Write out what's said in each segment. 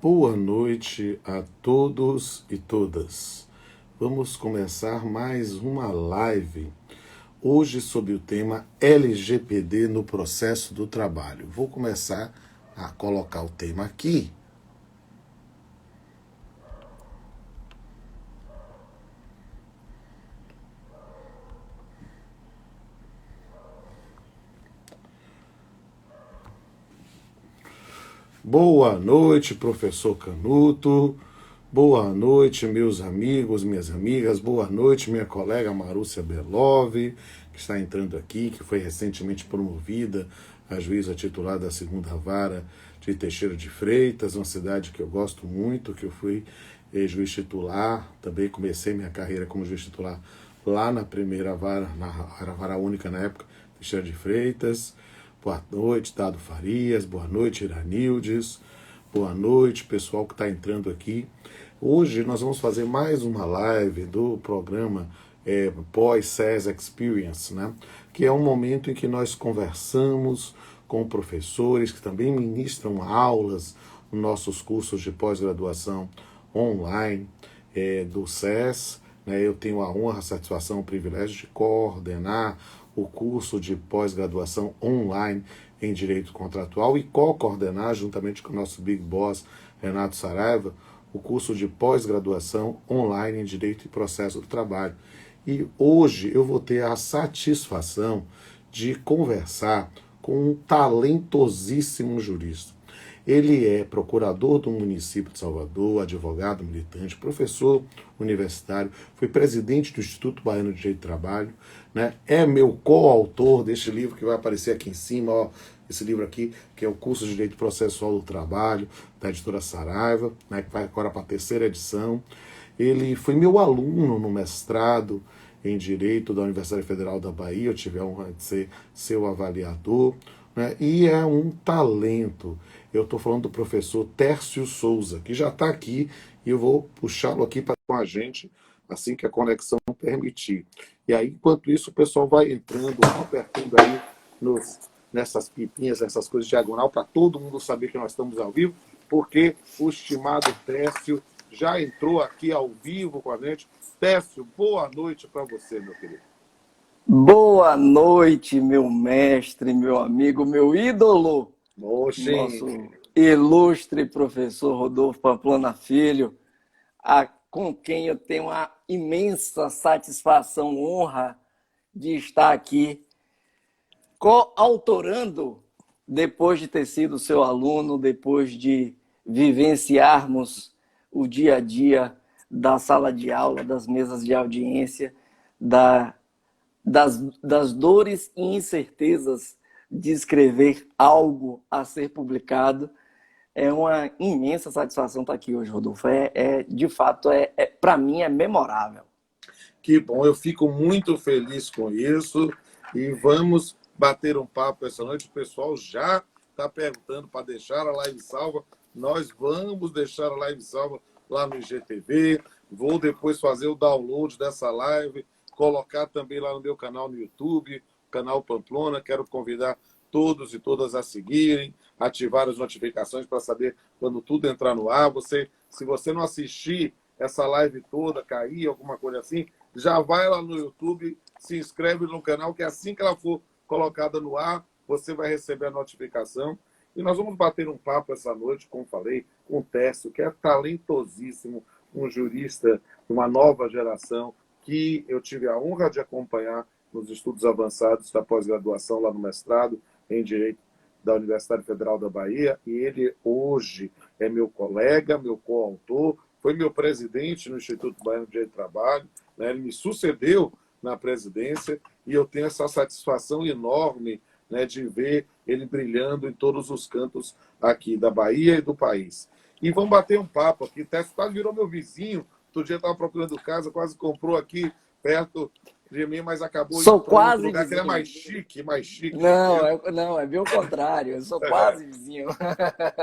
Boa noite a todos e todas. Vamos começar mais uma live, hoje sobre o tema LGPD no processo do trabalho. Vou começar a colocar o tema aqui. Boa noite, professor Canuto. Boa noite, meus amigos, minhas amigas. Boa noite, minha colega Marúcia Belov, que está entrando aqui, que foi recentemente promovida a juíza titular da 2ª Vara de Teixeira de Freitas, uma cidade que eu gosto muito, que eu fui juiz titular. Também comecei minha carreira como juiz titular lá na primeira vara, era a vara única na época, Teixeira de Freitas. Boa noite, Dado Farias. Boa noite, Iranildes. Boa noite, pessoal que está entrando aqui. Hoje nós vamos fazer mais uma live do programa Pós-SES Experience, né? Que é um momento em que nós conversamos com professores que também ministram aulas nos nossos cursos de pós-graduação online do SES. Eu tenho a honra, a satisfação, o privilégio de coordenar o curso de pós-graduação online em Direito Contratual e co-coordenar, juntamente com o nosso Big Boss, Renato Saraiva, o curso de pós-graduação online em Direito e Processo do Trabalho. E hoje eu vou ter a satisfação de conversar com um talentosíssimo jurista. Ele é procurador do município de Salvador, advogado militante, professor universitário, foi presidente do Instituto Baiano de Direito do Trabalho, né? É meu coautor deste livro que vai aparecer aqui em cima, ó, esse livro aqui, que é o Curso de Direito Processual do Trabalho, da editora Saraiva, né, que vai agora para a 3ª edição. Ele foi meu aluno no mestrado em Direito da Universidade Federal da Bahia, eu tive a honra de ser seu avaliador, né? E é um talento. Eu estou falando do professor Tércio Souza, que já está aqui, e eu vou puxá-lo aqui com a gente assim que a conexão permitir. E aí, enquanto isso, o pessoal vai entrando, apertando aí nessas pipinhas, essas coisas diagonal, para todo mundo saber que nós estamos ao vivo, porque o estimado Tércio já entrou aqui ao vivo com a gente. Tércio, boa noite para você, meu querido. Boa noite, meu mestre, meu amigo, meu ídolo, nosso ilustre professor Rodolfo Pamplona Filho, com quem eu tenho a imensa satisfação, honra de estar aqui coautorando, depois de ter sido seu aluno, depois de vivenciarmos o dia a dia da sala de aula, das mesas de audiência, das dores e incertezas de escrever algo a ser publicado. É uma imensa satisfação estar aqui hoje, Rodolfo. De fato, para mim é memorável. Que bom, eu fico muito feliz com isso e vamos bater um papo essa noite. O pessoal já está perguntando para deixar a live salva. Nós vamos deixar a live salva lá no IGTV. Vou depois fazer o download dessa live, colocar também lá no meu canal no YouTube, canal Pamplona. Quero convidar todos e todas a seguirem, ativar as notificações para saber quando tudo entrar no ar. Se você não assistir essa live toda, cair, alguma coisa assim, já vai lá no YouTube, se inscreve no canal, que assim que ela for colocada no ar, você vai receber a notificação. E nós vamos bater um papo essa noite, como falei, com o Tércio, que é talentosíssimo, um jurista de uma nova geração, que eu tive a honra de acompanhar nos estudos avançados da pós-graduação, lá no mestrado em Direito da Universidade Federal da Bahia, e ele hoje é meu colega, meu coautor, foi meu presidente no Instituto Baiano de Direito do Trabalho, né? Ele me sucedeu na presidência, e eu tenho essa satisfação enorme, né, de ver ele brilhando em todos os cantos aqui da Bahia e do país. E vamos bater um papo aqui. O Tércio quase virou meu vizinho. Outro dia estava procurando casa, quase comprou aqui perto de mim, mas acabou indo para outro lugar vizinho. Que ele é mais chique. Não, é bem o contrário. Eu sou quase vizinho.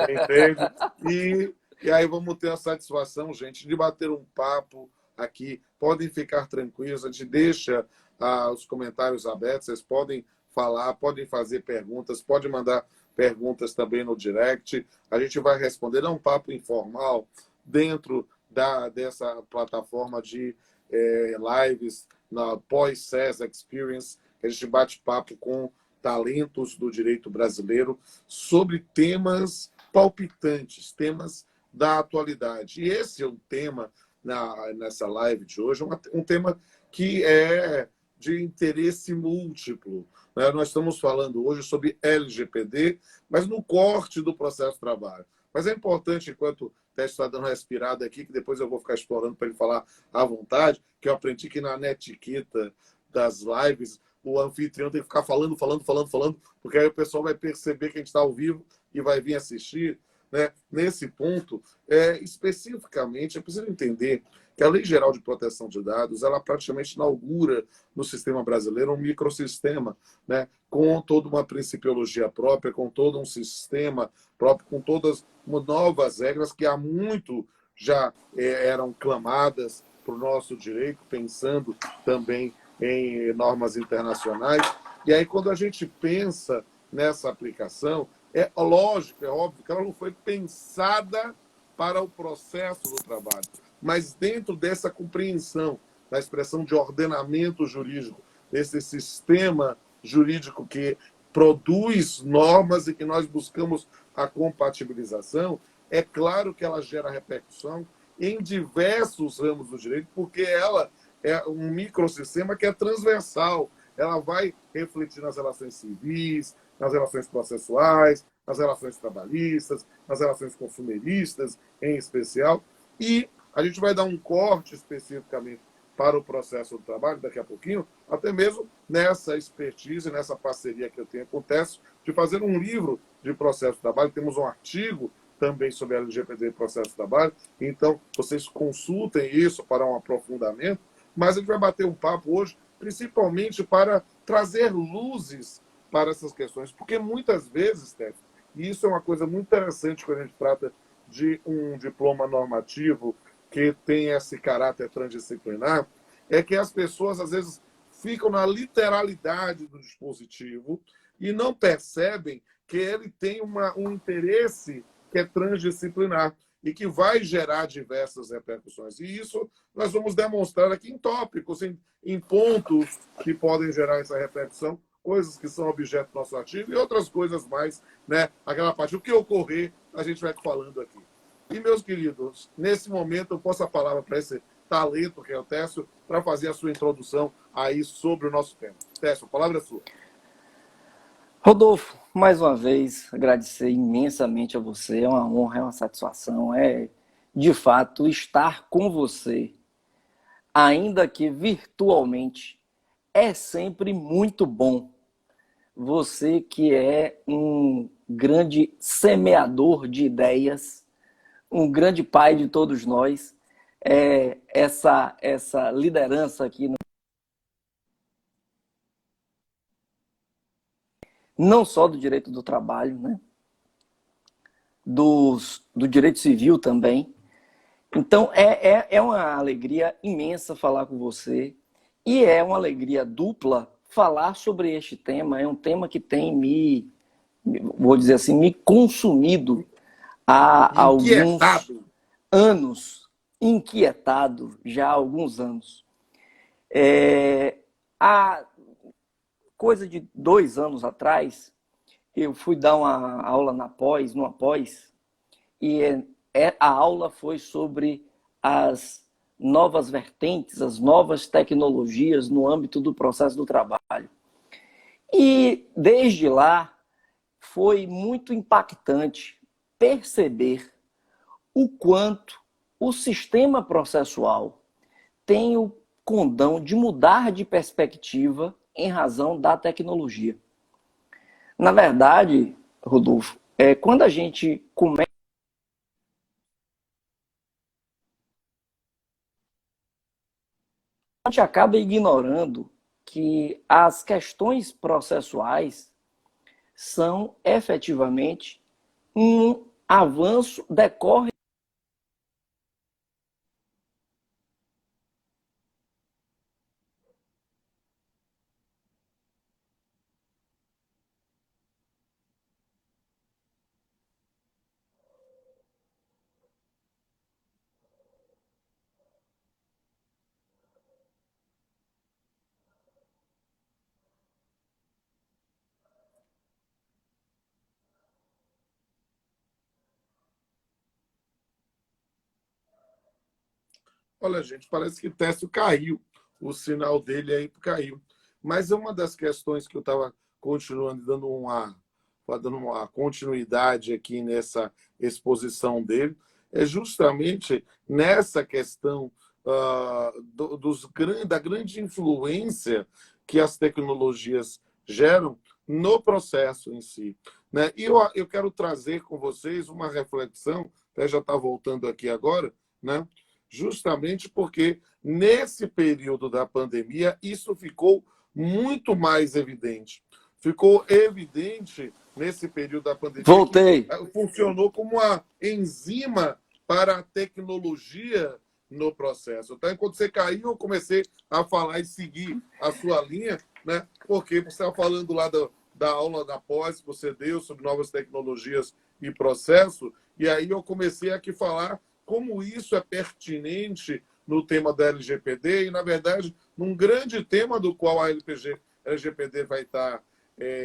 Entende? E aí vamos ter a satisfação, gente, de bater um papo aqui. Podem ficar tranquilos, a gente deixa os comentários abertos, vocês podem falar, podem fazer perguntas, podem mandar perguntas também no direct. A gente vai responder. É um papo informal dentro dessa plataforma de lives na pós-CES Experience, que a gente bate papo com talentos do direito brasileiro sobre temas palpitantes, temas da atualidade. E esse é um tema, nessa live de hoje, um tema que é de interesse múltiplo. Né? Nós estamos falando hoje sobre LGPD, mas no corte do processo de trabalho. Mas é importante, enquanto o Teste está dando uma respirada aqui, que depois eu vou ficar explorando para ele falar à vontade, que eu aprendi que na netiqueta das lives, o anfitrião tem que ficar falando, porque aí o pessoal vai perceber que a gente está ao vivo e vai vir assistir. Né? Nesse ponto, especificamente, é preciso entender que a Lei Geral de Proteção de Dados, ela praticamente inaugura no sistema brasileiro um microsistema, né? Com toda uma principiologia própria, com todo um sistema próprio, com todas novas regras que há muito já eram clamadas para o nosso direito, pensando também em normas internacionais. E aí, quando a gente pensa nessa aplicação, é lógico, é óbvio que ela não foi pensada para o processo do trabalho, mas dentro dessa compreensão da expressão de ordenamento jurídico, desse sistema jurídico que produz normas e que nós buscamos a compatibilização, é claro que ela gera repercussão em diversos ramos do direito, porque ela é um microsistema que é transversal. Ela vai refletir nas relações civis, nas relações processuais, nas relações trabalhistas, nas relações consumeristas, em especial. E a gente vai dar um corte especificamente para o processo do trabalho, daqui a pouquinho, até mesmo nessa expertise, nessa parceria que eu tenho com o Técio, de fazer um livro de processo do trabalho. Temos um artigo também sobre a LGPD e processo do trabalho, então vocês consultem isso para um aprofundamento, mas a gente vai bater um papo hoje, principalmente para trazer luzes para essas questões, porque muitas vezes, Steph, e isso é uma coisa muito interessante quando a gente trata de um diploma normativo que tem esse caráter transdisciplinar, é que as pessoas, às vezes, ficam na literalidade do dispositivo e não percebem que ele tem um interesse que é transdisciplinar e que vai gerar diversas repercussões. E isso nós vamos demonstrar aqui em tópicos, em pontos que podem gerar essa repercussão, coisas que são objeto do nosso artigo e outras coisas mais, né? Aquela parte, o que ocorrer, a gente vai falando aqui. E, meus queridos, nesse momento eu passo a palavra para esse talento que é o Técio, para fazer a sua introdução aí sobre o nosso tema. Técio, a palavra é sua. Rodolfo, mais uma vez, agradecer imensamente a você. É uma honra, é uma satisfação. É, de fato, estar com você, ainda que virtualmente, é sempre muito bom. Você que é um grande semeador de ideias, um grande pai de todos nós, essa liderança aqui, não só do direito do trabalho, né? Do direito civil também. Então, é uma alegria imensa falar com você e é uma alegria dupla falar sobre este tema. É um tema que tem vou dizer assim, me consumido há alguns Inquietado. anos, inquietado já há alguns anos. Há coisa de 2 anos atrás, eu fui dar uma aula numa pós, e a aula foi sobre as novas vertentes, as novas tecnologias no âmbito do processo do trabalho. E desde lá foi muito impactante perceber o quanto o sistema processual tem o condão de mudar de perspectiva em razão da tecnologia. Na verdade, Rodolfo, quando a gente começa, a gente acaba ignorando que as questões processuais são efetivamente um avanço, decorre Olha, gente, parece que Técio caiu. O sinal dele aí caiu. Mas é uma das questões que eu estava continuando, dando uma continuidade aqui nessa exposição dele, é justamente nessa questão da grande influência que as tecnologias geram no processo em si. Né? E eu quero trazer com vocês uma reflexão, até já está voltando aqui agora, né? Justamente porque nesse período da pandemia isso ficou muito mais evidente. Ficou evidente nesse período da pandemia que Voltei. funcionou como uma enzima para a tecnologia no processo. Então, quando você caiu, eu comecei a falar e seguir a sua linha, né? Porque você estava falando lá da aula da pós que você deu sobre novas tecnologias e processo, e aí eu comecei aqui a falar como isso é pertinente no tema da LGPD e, na verdade, num grande tema do qual a LGPD vai estar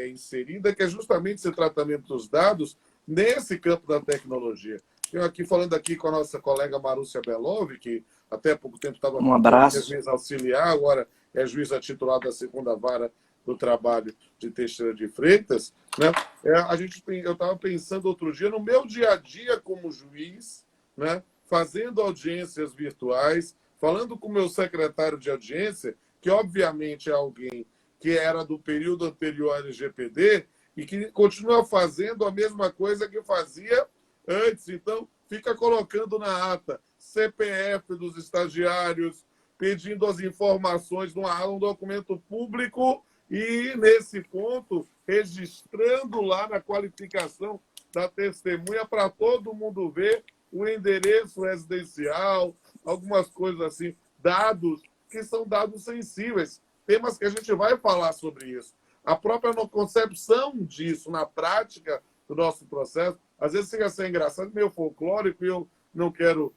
inserida, que é justamente esse tratamento dos dados nesse campo da tecnologia. Eu aqui falando aqui com a nossa colega Marúcia Belov, que até pouco tempo estava Um abraço. juiz auxiliar, agora é juíza titular da segunda vara do trabalho de Teixeira de Freitas, né? Eu estava pensando outro dia, no meu dia a dia como juiz, né? Fazendo audiências virtuais, falando com o meu secretário de audiência, que obviamente é alguém que era do período anterior ao LGPD e que continua fazendo a mesma coisa que fazia antes. Então, fica colocando na ata CPF dos estagiários, pedindo as informações num documento público e, nesse ponto, registrando lá na qualificação da testemunha para todo mundo ver o endereço residencial, algumas coisas assim, dados que são dados sensíveis, temas que a gente vai falar sobre isso. A própria concepção disso na prática do nosso processo, às vezes chega a ser engraçado, meio folclórico, e eu não quero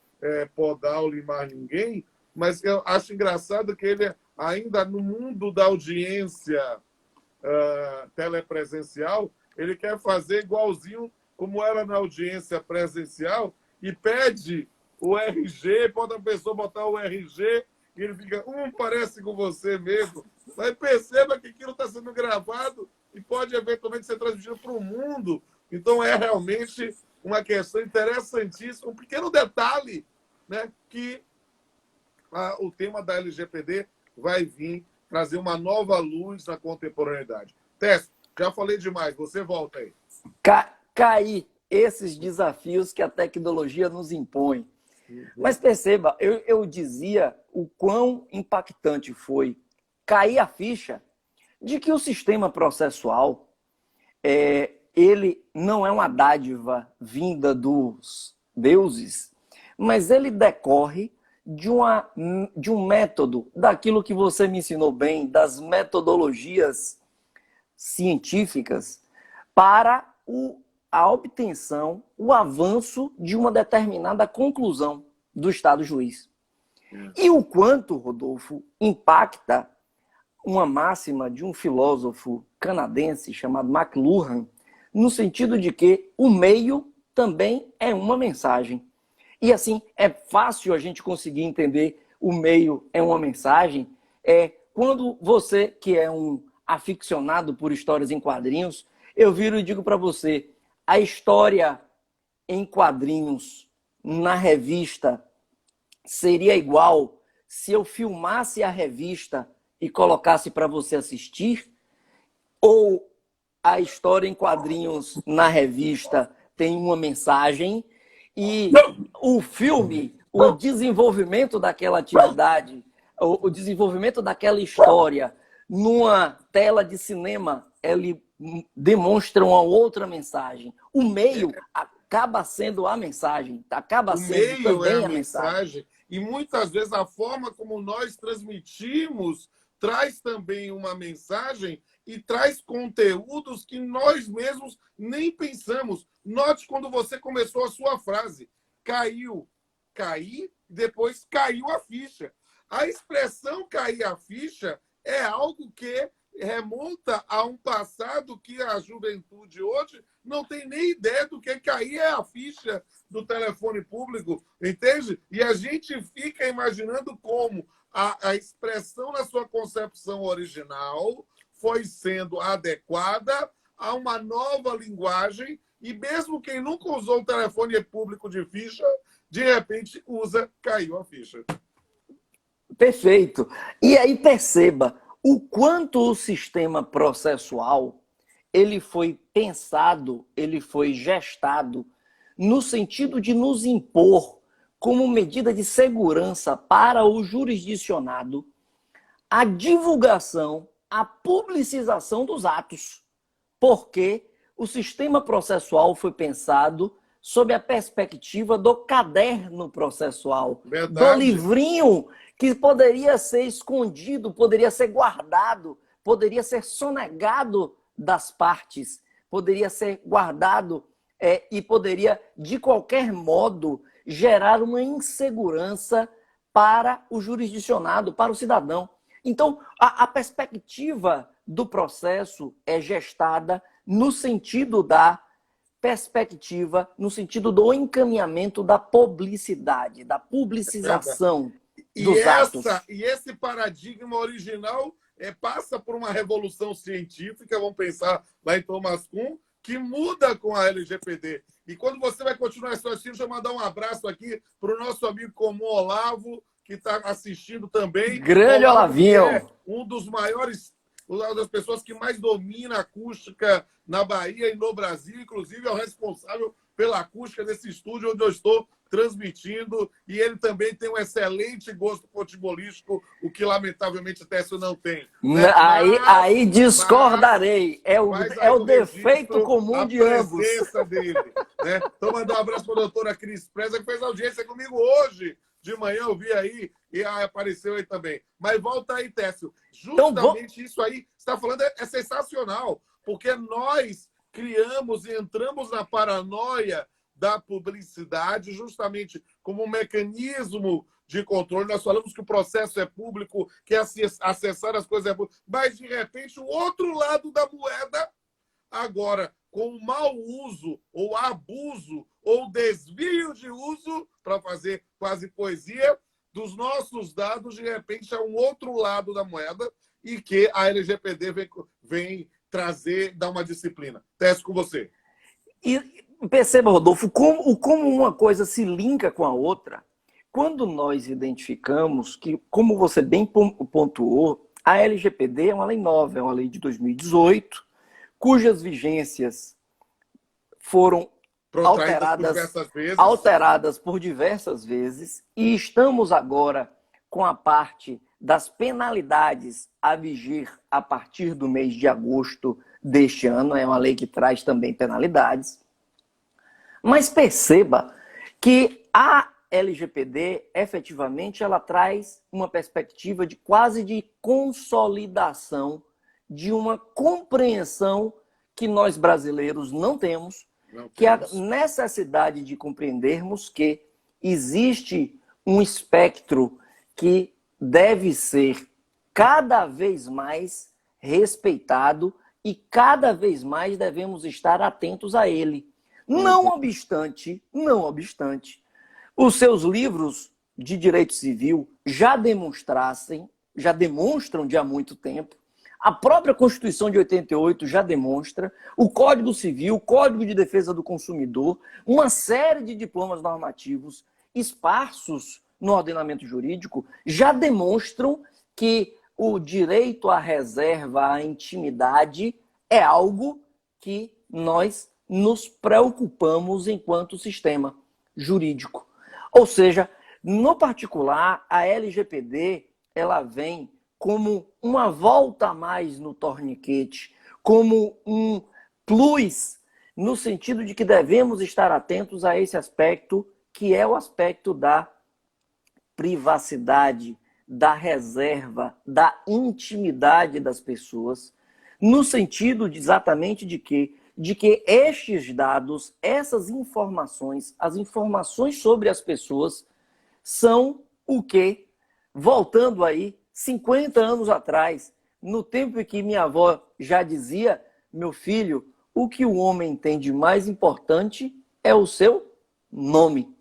podar ou limar ninguém, mas eu acho engraçado que ele, ainda no mundo da audiência telepresencial, ele quer fazer igualzinho como era na audiência presencial e pede o RG, pode a pessoa botar o RG e ele fica, parece com você mesmo. Mas perceba que aquilo está sendo gravado e pode eventualmente ser transmitido para o mundo. Então é realmente uma questão interessantíssima, um pequeno detalhe, né, que o tema da LGPD vai vir trazer uma nova luz na contemporaneidade. Técio, já falei demais, você volta aí. Cair esses desafios que a tecnologia nos impõe. Mas perceba, eu dizia o quão impactante foi cair a ficha de que o sistema processual ele não é uma dádiva vinda dos deuses, mas ele decorre de um método, daquilo que você me ensinou bem, das metodologias científicas para a obtenção, o avanço de uma determinada conclusão do Estado juiz. E o quanto, Rodolfo, impacta uma máxima de um filósofo canadense chamado McLuhan, no sentido de que o meio também é uma mensagem. E assim, é fácil a gente conseguir entender o meio é uma mensagem, quando você, que é um aficionado por histórias em quadrinhos, eu viro e digo para você, a história em quadrinhos, na revista, seria igual se eu filmasse a revista e colocasse para você assistir? Ou a história em quadrinhos na revista tem uma mensagem e o filme, o desenvolvimento daquela atividade, o desenvolvimento daquela história numa tela de cinema, ele demonstra uma outra mensagem. O meio acaba sendo a mensagem, acaba sendo também a mensagem. E muitas vezes a forma como nós transmitimos traz também uma mensagem e traz conteúdos que nós mesmos nem pensamos. Note quando você começou a sua frase. Cair, depois caiu a ficha. A expressão cair a ficha é algo que remonta a um passado que a juventude hoje não tem nem ideia do que aí é a ficha do telefone público, entende? E a gente fica imaginando como a expressão na sua concepção original foi sendo adequada a uma nova linguagem, e mesmo quem nunca usou o telefone público de ficha, de repente usa, caiu a ficha. Perfeito. E aí perceba o quanto o sistema processual ele foi pensado, ele foi gestado no sentido de nos impor como medida de segurança para o jurisdicionado a divulgação, a publicização dos atos, porque o sistema processual foi pensado sob a perspectiva do caderno processual, Verdade. do livrinho que poderia ser escondido, poderia ser guardado, poderia ser sonegado das partes, poderia ser guardado e poderia, de qualquer modo, gerar uma insegurança para o jurisdicionado, para o cidadão. Então, a perspectiva do processo é gestada no sentido da perspectiva, no sentido do encaminhamento da publicidade, da publicização dos atos. E esse paradigma original passa por uma revolução científica, vamos pensar lá em Thomas Kuhn, que muda com a LGPD. E quando você vai continuar esse assunto, deixa eu mandar um abraço aqui para o nosso amigo comum Olavo, que está assistindo também. Grande Olavinho! É um dos maiores, uma das pessoas que mais domina a acústica na Bahia e no Brasil, inclusive é o responsável pela acústica desse estúdio onde eu estou transmitindo, e ele também tem um excelente gosto futebolístico, o que lamentavelmente Técio não tem. Né? Aí discordarei. É o defeito comum de ambos. Dele, né? Então, mandar um abraço para a doutora Cris Preza, que fez audiência comigo hoje. De manhã eu vi aí e apareceu aí também. Mas volta aí, Técio. Justamente isso aí, você está falando, é sensacional, porque nós criamos e entramos na paranoia da publicidade justamente como um mecanismo de controle. Nós falamos que o processo é público, que acessar as coisas é público, mas, de repente, o outro lado da moeda, agora, com o mau uso, ou abuso, ou desvio de uso, para fazer quase poesia, dos nossos dados, de repente, é um outro lado da moeda e que a LGPD vem trazer, dar uma disciplina. Teste com você. E perceba, Rodolfo, como uma coisa se linka com a outra. Quando nós identificamos que, como você bem pontuou, a LGPD é uma lei nova, é uma lei de 2018, cujas vigências foram alteradas por diversas vezes, e estamos agora com a parte das penalidades a vigir a partir do mês de agosto deste ano. É uma lei que traz também penalidades. Mas perceba que a LGPD, efetivamente, ela traz uma perspectiva de quase de consolidação de uma compreensão que nós brasileiros não temos, que é a necessidade de compreendermos que existe um espectro que deve ser cada vez mais respeitado e cada vez mais devemos estar atentos a ele. Não obstante, os seus livros de direito civil já demonstram de há muito tempo, a própria Constituição de 88 já demonstra, o Código Civil, o Código de Defesa do Consumidor, uma série de diplomas normativos esparsos no ordenamento jurídico já demonstram que o direito à reserva, à intimidade, é algo que nós nos preocupamos enquanto sistema jurídico. Ou seja, no particular, a LGPD ela vem como uma volta a mais no torniquete, como um plus, no sentido de que devemos estar atentos a esse aspecto, que é o aspecto da privacidade, da reserva, da intimidade das pessoas, no sentido exatamente de que estes dados, essas informações, as informações sobre as pessoas, são o que, voltando aí 50 anos atrás, no tempo em que minha avó já dizia, meu filho, o que o homem tem de mais importante é o seu nome.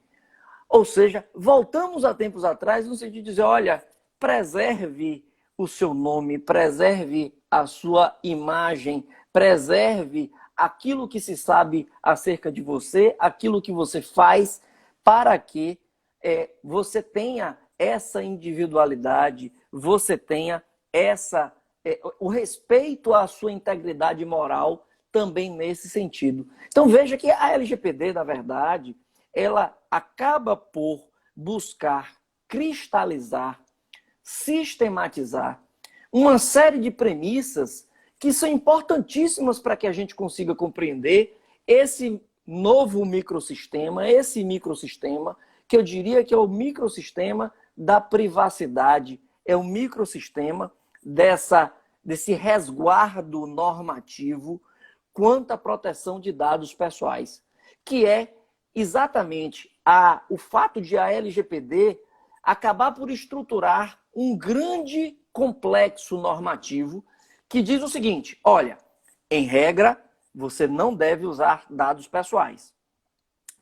Ou seja, voltamos a tempos atrás no sentido de dizer, olha, preserve o seu nome, preserve a sua imagem, preserve aquilo que se sabe acerca de você, aquilo que você faz, para que você tenha essa individualidade, você tenha o respeito à sua integridade moral também nesse sentido. Então veja que a LGPD, na verdade, ela acaba por buscar cristalizar, sistematizar uma série de premissas que são importantíssimas para que a gente consiga compreender esse novo microsistema, que eu diria que é o microsistema da privacidade, é o microsistema desse resguardo normativo quanto à proteção de dados pessoais, que é exatamente o fato de a LGPD acabar por estruturar um grande complexo normativo que diz o seguinte, olha, em regra, você não deve usar dados pessoais.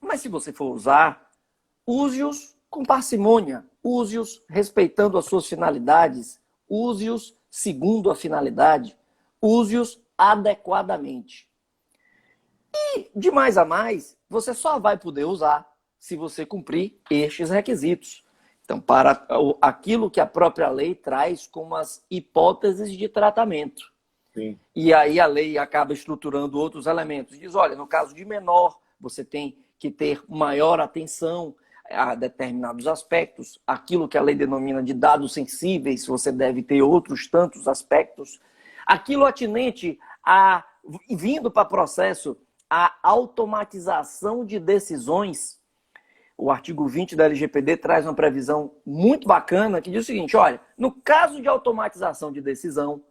Mas se você for usar, use-os com parcimônia, use-os respeitando as suas finalidades, use-os segundo a finalidade, use-os adequadamente. E, de mais a mais, você só vai poder usar se você cumprir estes requisitos. Então, para aquilo que a própria lei traz como as hipóteses de tratamento. Sim. E aí a lei acaba estruturando outros elementos. Diz, olha, no caso de menor, você tem que ter maior atenção a determinados aspectos. Aquilo que a lei denomina de dados sensíveis, você deve ter outros tantos aspectos. Aquilo atinente vindo para processo, a automatização de decisões. O artigo 20 da LGPD traz uma previsão muito bacana que diz o seguinte, olha, no caso de automatização de decisão,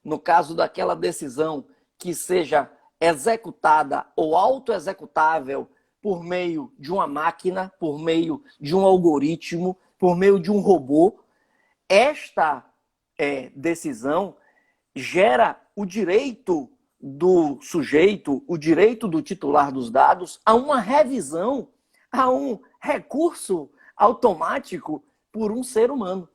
no caso daquela decisão que seja executada ou autoexecutável por meio de uma máquina, por meio de um algoritmo, por meio de um robô, esta decisão gera o direito do sujeito, o direito do titular dos dados a uma revisão, a um recurso automático por um ser humano.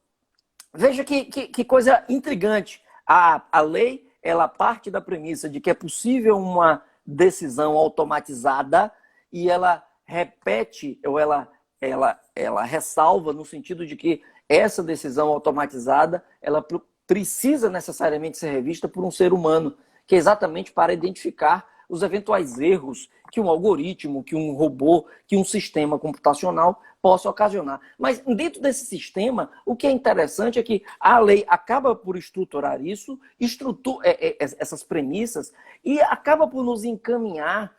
Veja que coisa intrigante. A lei, ela parte da premissa de que é possível uma decisão automatizada e ela repete, ou ela ressalva no sentido de que essa decisão automatizada, ela precisa necessariamente ser revista por um ser humano, que é exatamente para identificar os eventuais erros que um algoritmo, que um robô, que um sistema computacional possa ocasionar. Mas dentro desse sistema, o que é interessante é que a lei acaba por estruturar isso, essas premissas, e acaba por nos encaminhar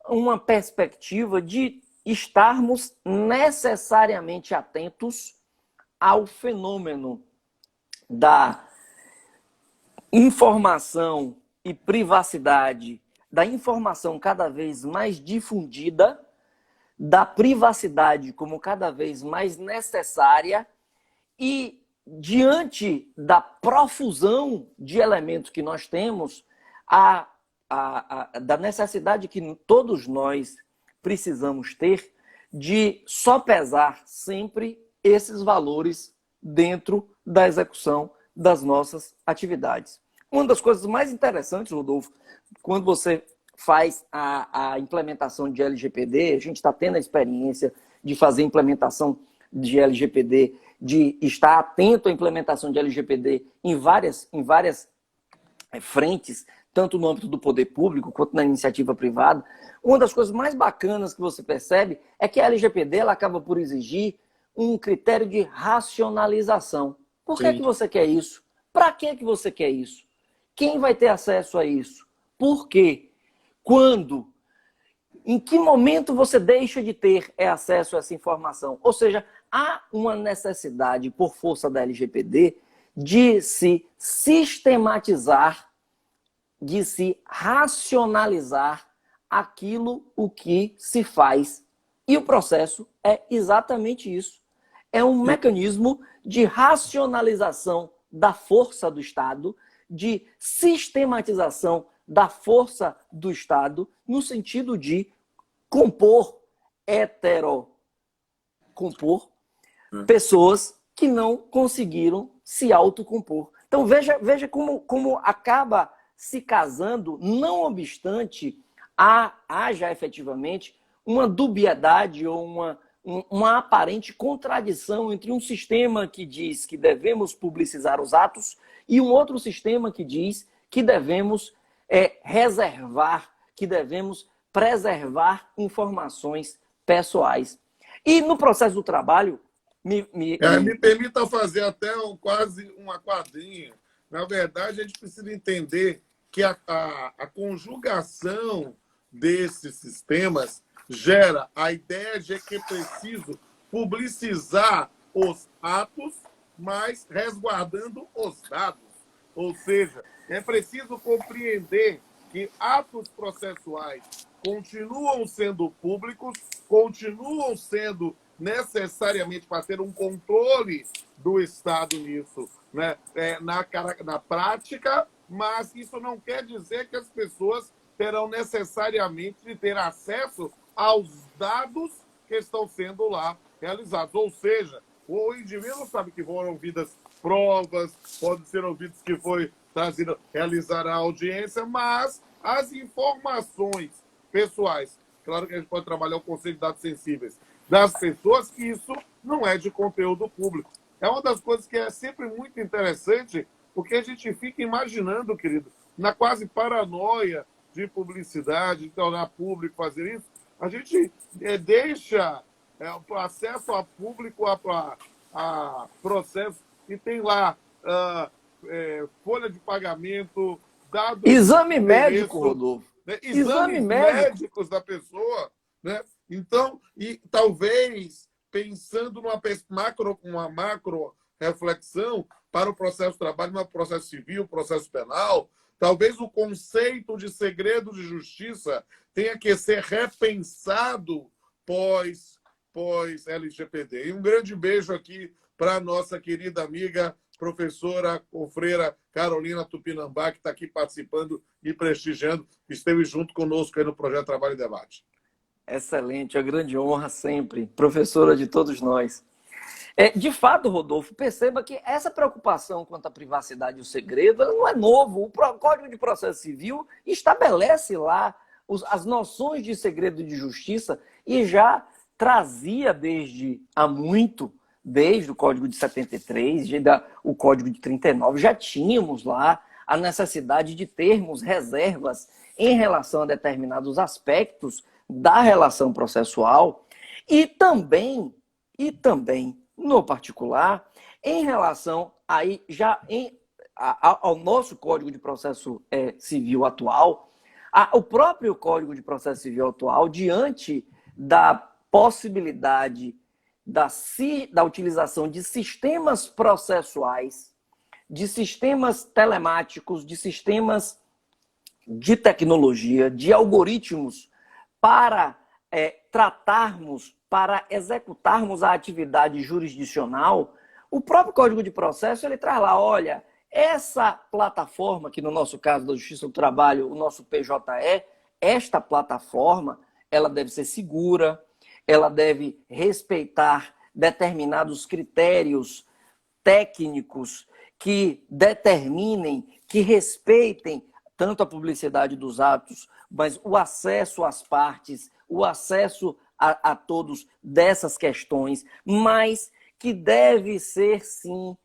uma perspectiva de estarmos necessariamente atentos ao fenômeno da informação e privacidade, da informação cada vez mais difundida, da privacidade como cada vez mais necessária e diante da profusão de elementos que nós temos, da necessidade que todos nós precisamos ter de sopesar sempre esses valores dentro da execução das nossas atividades. Uma das coisas mais interessantes, Rodolfo, quando você faz a implementação de LGPD, a gente está tendo a experiência de fazer implementação de LGPD, de estar atento à implementação de LGPD em várias frentes, tanto no âmbito do poder público quanto na iniciativa privada. Uma das coisas mais bacanas que você percebe é que a LGPD ela acaba por exigir um critério de racionalização. Por que você quer isso? Para que você quer isso? Quem vai ter acesso a isso? Por quê? Quando? Em que momento você deixa de ter acesso a essa informação? Ou seja, há uma necessidade, por força da LGPD, de se sistematizar, de se racionalizar o que se faz. E o processo é exatamente isso. É um mecanismo de racionalização da força do Estado, de sistematização da força do Estado no sentido de compor pessoas que não conseguiram se autocompor. Então, veja como acaba se casando, não obstante haja efetivamente uma dubiedade ou uma aparente contradição entre um sistema que diz que devemos publicizar os atos e um outro sistema que diz que devemos reservar, que devemos preservar informações pessoais. E no processo do trabalho, me permita fazer até quase uma quadrinha. Na verdade, a gente precisa entender que a conjugação desses sistemas gera a ideia de que é preciso publicizar os atos, mas resguardando os dados. Ou seja, é preciso compreender que atos processuais continuam sendo públicos, continuam sendo necessariamente para ter um controle do Estado nisso, né? Na prática, mas isso não quer dizer que as pessoas terão necessariamente de ter acesso aos dados que estão sendo lá realizados. Ou seja, o indivíduo sabe que foram ouvidas provas, pode ser ouvidos que foi trazido realizar a audiência, mas as informações pessoais, claro que a gente pode trabalhar o conceito de dados sensíveis, das pessoas, que isso não é de conteúdo público. É uma das coisas que é sempre muito interessante, porque a gente fica imaginando, querido, na quase paranoia de publicidade, de tornar público, fazer isso, a gente deixa o acesso a público a processo que tem lá folha de pagamento, dados... Exame médico, Rodolfo. Né? Exames médicos da pessoa, né? Então, e talvez pensando uma macro reflexão para o processo de trabalho, no processo civil, processo penal, talvez o conceito de segredo de justiça tenha que ser repensado pós LGPD. E um grande beijo aqui para a nossa querida amiga, professora confreira Carolina Tupinambá, que está aqui participando e prestigiando, esteve junto conosco aí no Projeto Trabalho e Debate. Excelente, é grande honra sempre, professora de todos nós. De fato, Rodolfo, perceba que essa preocupação quanto à privacidade e o segredo não é novo. O Código de Processo Civil estabelece lá as noções de segredo de justiça e já trazia desde há muito, desde o Código de 73, o Código de 39, já tínhamos lá a necessidade de termos reservas em relação a determinados aspectos da relação processual e também, no particular, em relação ao nosso Código de Processo Civil atual, o próprio Código de Processo Civil atual, diante da possibilidade da utilização de sistemas processuais, de sistemas telemáticos, de sistemas de tecnologia, de algoritmos para tratarmos, para executarmos a atividade jurisdicional, o próprio Código de Processo ele traz lá, olha, essa plataforma, que no nosso caso da Justiça do Trabalho, o nosso PJE, esta plataforma, ela deve ser segura, ela deve respeitar determinados critérios técnicos que determinem, que respeitem tanto a publicidade dos atos, mas o acesso às partes, o acesso a todos dessas questões, mas que deve ser, sim,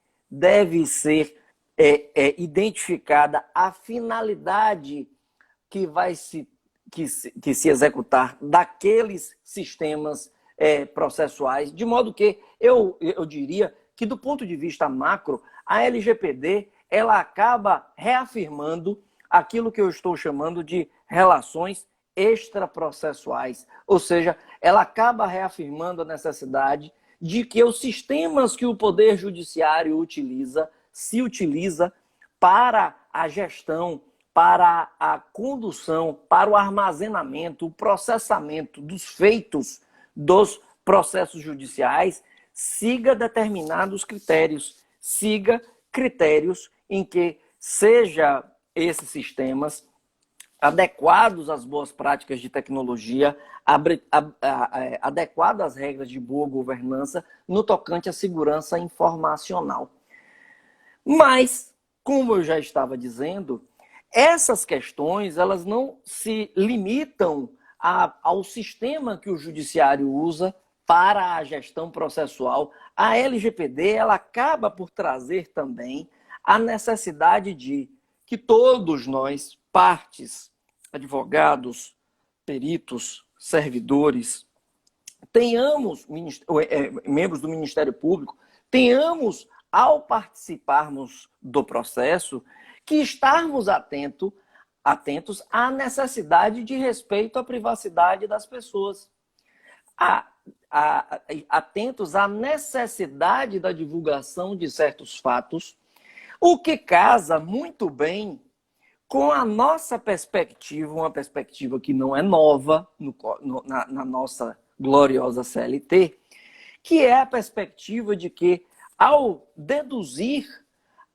identificada a finalidade que vai se executar daqueles sistemas processuais, de modo que eu diria que, do ponto de vista macro, a LGPD ela acaba reafirmando aquilo que eu estou chamando de relações extraprocessuais, ou seja, ela acaba reafirmando a necessidade de que os sistemas que o Poder Judiciário se utiliza para a gestão, para a condução, para o armazenamento, o processamento dos feitos dos processos judiciais, siga determinados critérios, siga critérios em que seja esses sistemas adequados às boas práticas de tecnologia, adequados às regras de boa governança no tocante à segurança informacional. Mas, como eu já estava dizendo, essas questões elas não se limitam ao sistema que o judiciário usa para a gestão processual. A LGPD ela acaba por trazer também a necessidade de que todos nós, partes, advogados, peritos, servidores, tenhamos, membros do Ministério Público, tenhamos, ao participarmos do processo, que estarmos atentos à necessidade de respeito à privacidade das pessoas, atentos à necessidade da divulgação de certos fatos, o que casa muito bem com a nossa perspectiva, uma perspectiva que não é nova na nossa gloriosa CLT, que é a perspectiva de que, ao deduzir,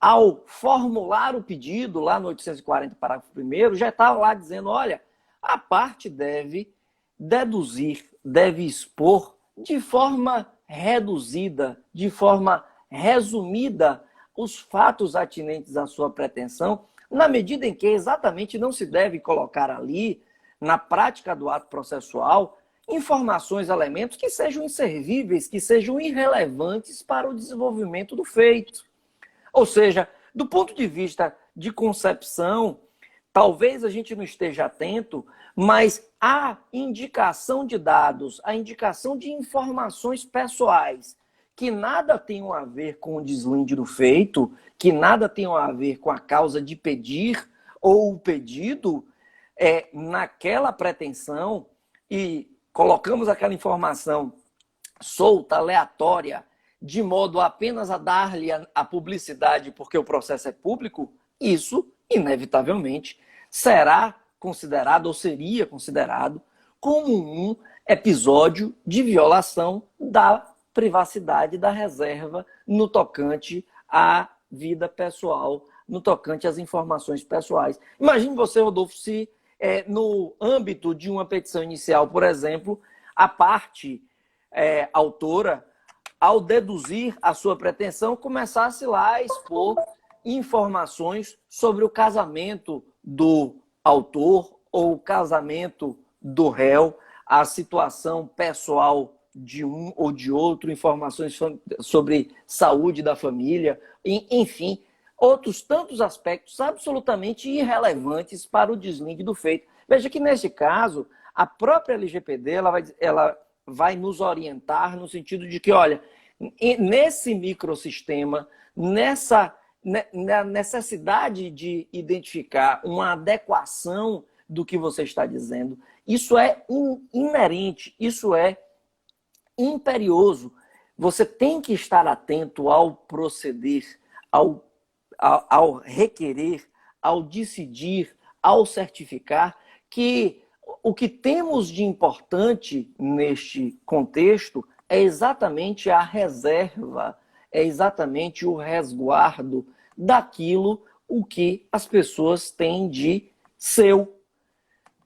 ao formular o pedido, lá no 840, parágrafo 1º, já estava lá dizendo, olha, a parte deve deduzir, deve expor de forma reduzida, de forma resumida, os fatos atinentes à sua pretensão, na medida em que exatamente não se deve colocar ali, na prática do ato processual, informações, elementos que sejam inservíveis, que sejam irrelevantes para o desenvolvimento do feito. Ou seja, do ponto de vista de concepção, talvez a gente não esteja atento, mas a indicação de dados, a indicação de informações pessoais que nada tenham a ver com o deslinde do feito, que nada tenham a ver com a causa de pedir ou o pedido, naquela pretensão, e colocamos aquela informação solta, aleatória, de modo apenas a dar-lhe a publicidade porque o processo é público, isso, inevitavelmente, será considerado ou seria considerado como um episódio de violação da privacidade da reserva no tocante à vida pessoal, no tocante às informações pessoais. Imagine você, Rodolfo, se no âmbito de uma petição inicial, por exemplo, a parte autora, ao deduzir a sua pretensão, começasse lá a expor informações sobre o casamento do autor ou o casamento do réu, a situação pessoal de um ou de outro, informações sobre saúde da família, enfim, outros tantos aspectos absolutamente irrelevantes para o deslinde do feito. Veja que, neste caso, a própria LGPD ela vai nos orientar no sentido de que, olha, nesse microsistema, na necessidade de identificar uma adequação do que você está dizendo, isso é inerente, isso é imperioso. Você tem que estar atento ao proceder, ao requerer, ao decidir, ao certificar que o que temos de importante neste contexto é exatamente a reserva, é exatamente o resguardo daquilo o que as pessoas têm de seu,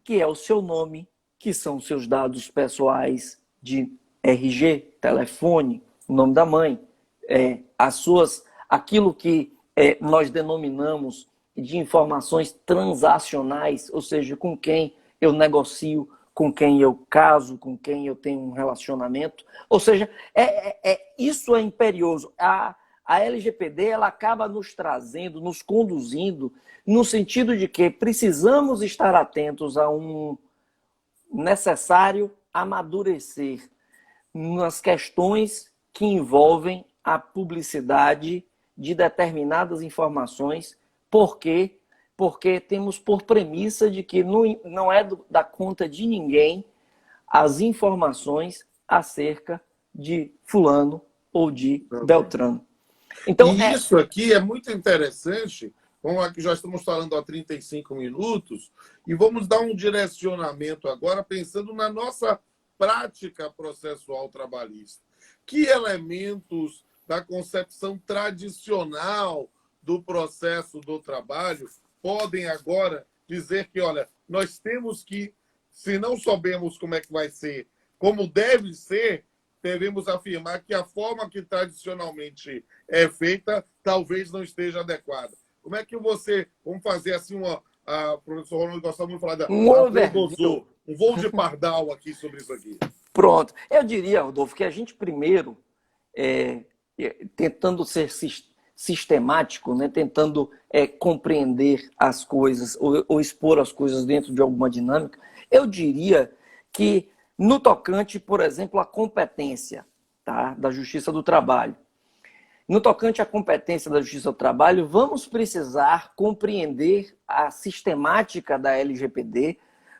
que é o seu nome, que são seus dados pessoais de RG, telefone, nome da mãe, aquilo que nós denominamos de informações transacionais, ou seja, com quem eu negocio, com quem eu caso, com quem eu tenho um relacionamento. Ou seja, isso é imperioso. A LGPD ela acaba nos trazendo, nos conduzindo, no sentido de que precisamos estar atentos a um necessário amadurecer nas questões que envolvem a publicidade de determinadas informações. Por quê? Porque temos por premissa de que não é da conta de ninguém as informações acerca de fulano ou de Beltrano. Então, isso aqui é muito interessante, aqui já estamos falando há 35 minutos, e vamos dar um direcionamento agora pensando na nossa prática processual trabalhista. Que elementos da concepção tradicional do processo do trabalho podem agora dizer que, olha, nós temos que, se não sabemos como é que vai ser, como deve ser, devemos afirmar que a forma que tradicionalmente é feita talvez não esteja adequada. Como é que você... Vamos fazer assim uma... O professor Ronaldo gostava muito de falar Um overview. um voo de pardal aqui sobre isso aqui. Pronto. Eu diria, Rodolfo, que a gente primeiro, tentando ser sistemático, né, tentando compreender as coisas ou expor as coisas dentro de alguma dinâmica, eu diria que no tocante, por exemplo, à competência, tá, da Justiça do Trabalho. No tocante à competência da Justiça do Trabalho, vamos precisar compreender a sistemática da LGPD,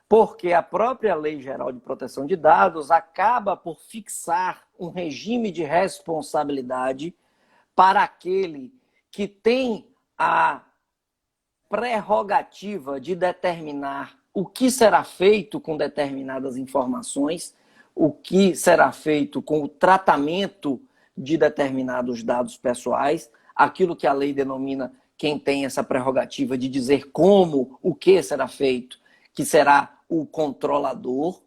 porque a própria Lei Geral de Proteção de Dados acaba por fixar um regime de responsabilidade para aquele que tem a prerrogativa de determinar o que será feito com determinadas informações, o que será feito com o tratamento de determinados dados pessoais, aquilo que a lei denomina quem tem essa prerrogativa de dizer como, o que será feito, que será o controlador.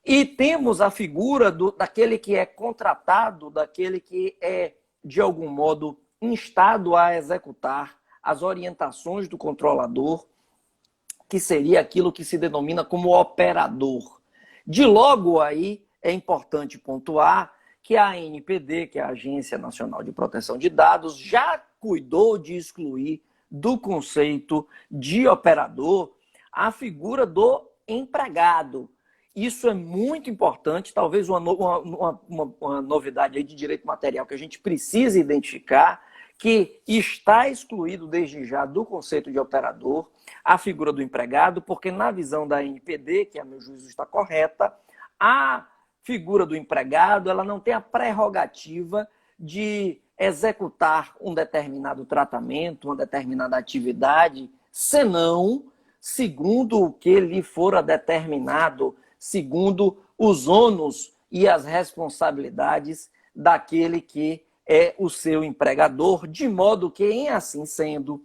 E temos a figura daquele que é contratado, daquele que é, de algum modo, instado a executar as orientações do controlador, que seria aquilo que se denomina como operador. De logo aí, é importante pontuar que a ANPD, que é a Agência Nacional de Proteção de Dados, já cuidou de excluir do conceito de operador a figura do empregado. Isso é muito importante, talvez uma novidade aí de direito material que a gente precisa identificar, que está excluído desde já do conceito de operador a figura do empregado, porque na visão da ANPD, que a meu juízo está correta, a figura do empregado ela não tem a prerrogativa de executar um determinado tratamento, uma determinada atividade, senão segundo o que lhe fora determinado, segundo os ônus e as responsabilidades daquele que é o seu empregador, de modo que, em assim sendo,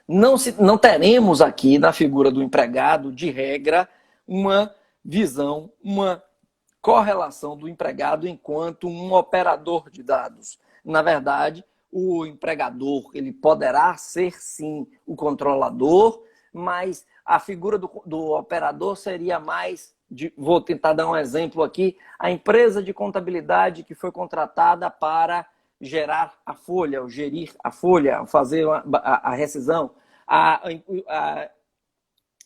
não teremos aqui na figura do empregado, de regra, uma visão, uma correlação do empregado enquanto um operador de dados. Na verdade, o empregador ele poderá ser, sim, o controlador, mas a figura do operador seria mais... Vou tentar dar um exemplo aqui. A empresa de contabilidade que foi contratada para gerar a folha, ou gerir a folha, fazer a rescisão. A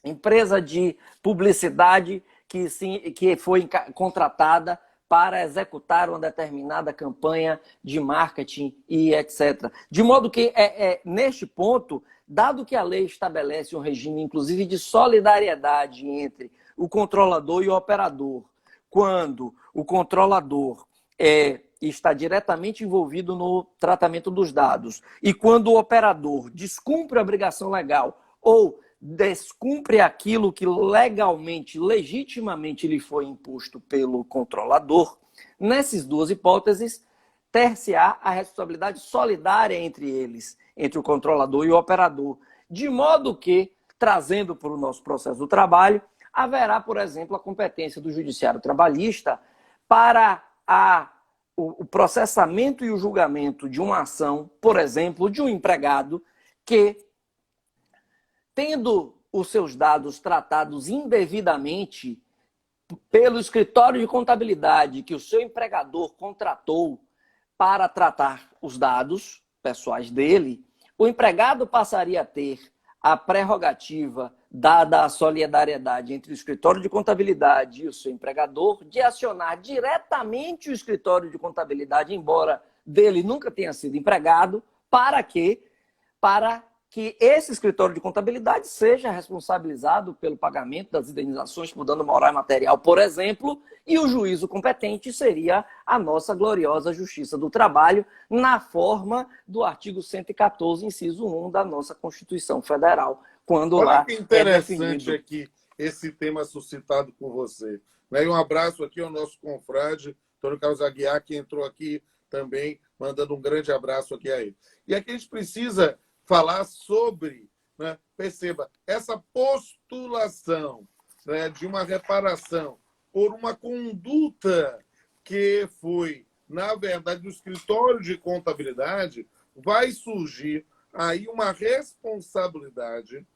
empresa de publicidade que foi contratada para executar uma determinada campanha de marketing e etc. De modo que, neste ponto, dado que a lei estabelece um regime, inclusive, de solidariedade entre o controlador e o operador, quando o controlador está diretamente envolvido no tratamento dos dados e quando o operador descumpre a obrigação legal ou descumpre aquilo que legalmente, legitimamente lhe foi imposto pelo controlador, nessas duas hipóteses, ter-se-á a responsabilidade solidária entre eles, entre o controlador e o operador, de modo que, trazendo para o nosso processo do trabalho, haverá, por exemplo, a competência do judiciário trabalhista para o processamento e o julgamento de uma ação, por exemplo, de um empregado que, tendo os seus dados tratados indevidamente pelo escritório de contabilidade que o seu empregador contratou para tratar os dados pessoais dele, o empregado passaria a ter a prerrogativa, dada a solidariedade entre o escritório de contabilidade e o seu empregador, de acionar diretamente o escritório de contabilidade, embora dele nunca tenha sido empregado, para que esse escritório de contabilidade seja responsabilizado pelo pagamento das indenizações por dano moral e material, por exemplo, e o juízo competente seria a nossa gloriosa Justiça do Trabalho, na forma do artigo 114, inciso 1 da nossa Constituição Federal, quando Olha lá que interessante é definido. aqui esse tema suscitado por você. E um abraço aqui ao nosso confrade, Antônio Carlos Aguiar, que entrou aqui também mandando um grande abraço aqui a ele. E aqui a gente precisa falar sobre, né, perceba, essa postulação, né, de uma reparação por uma conduta que foi, na verdade, do escritório de contabilidade, vai surgir aí uma responsabilidade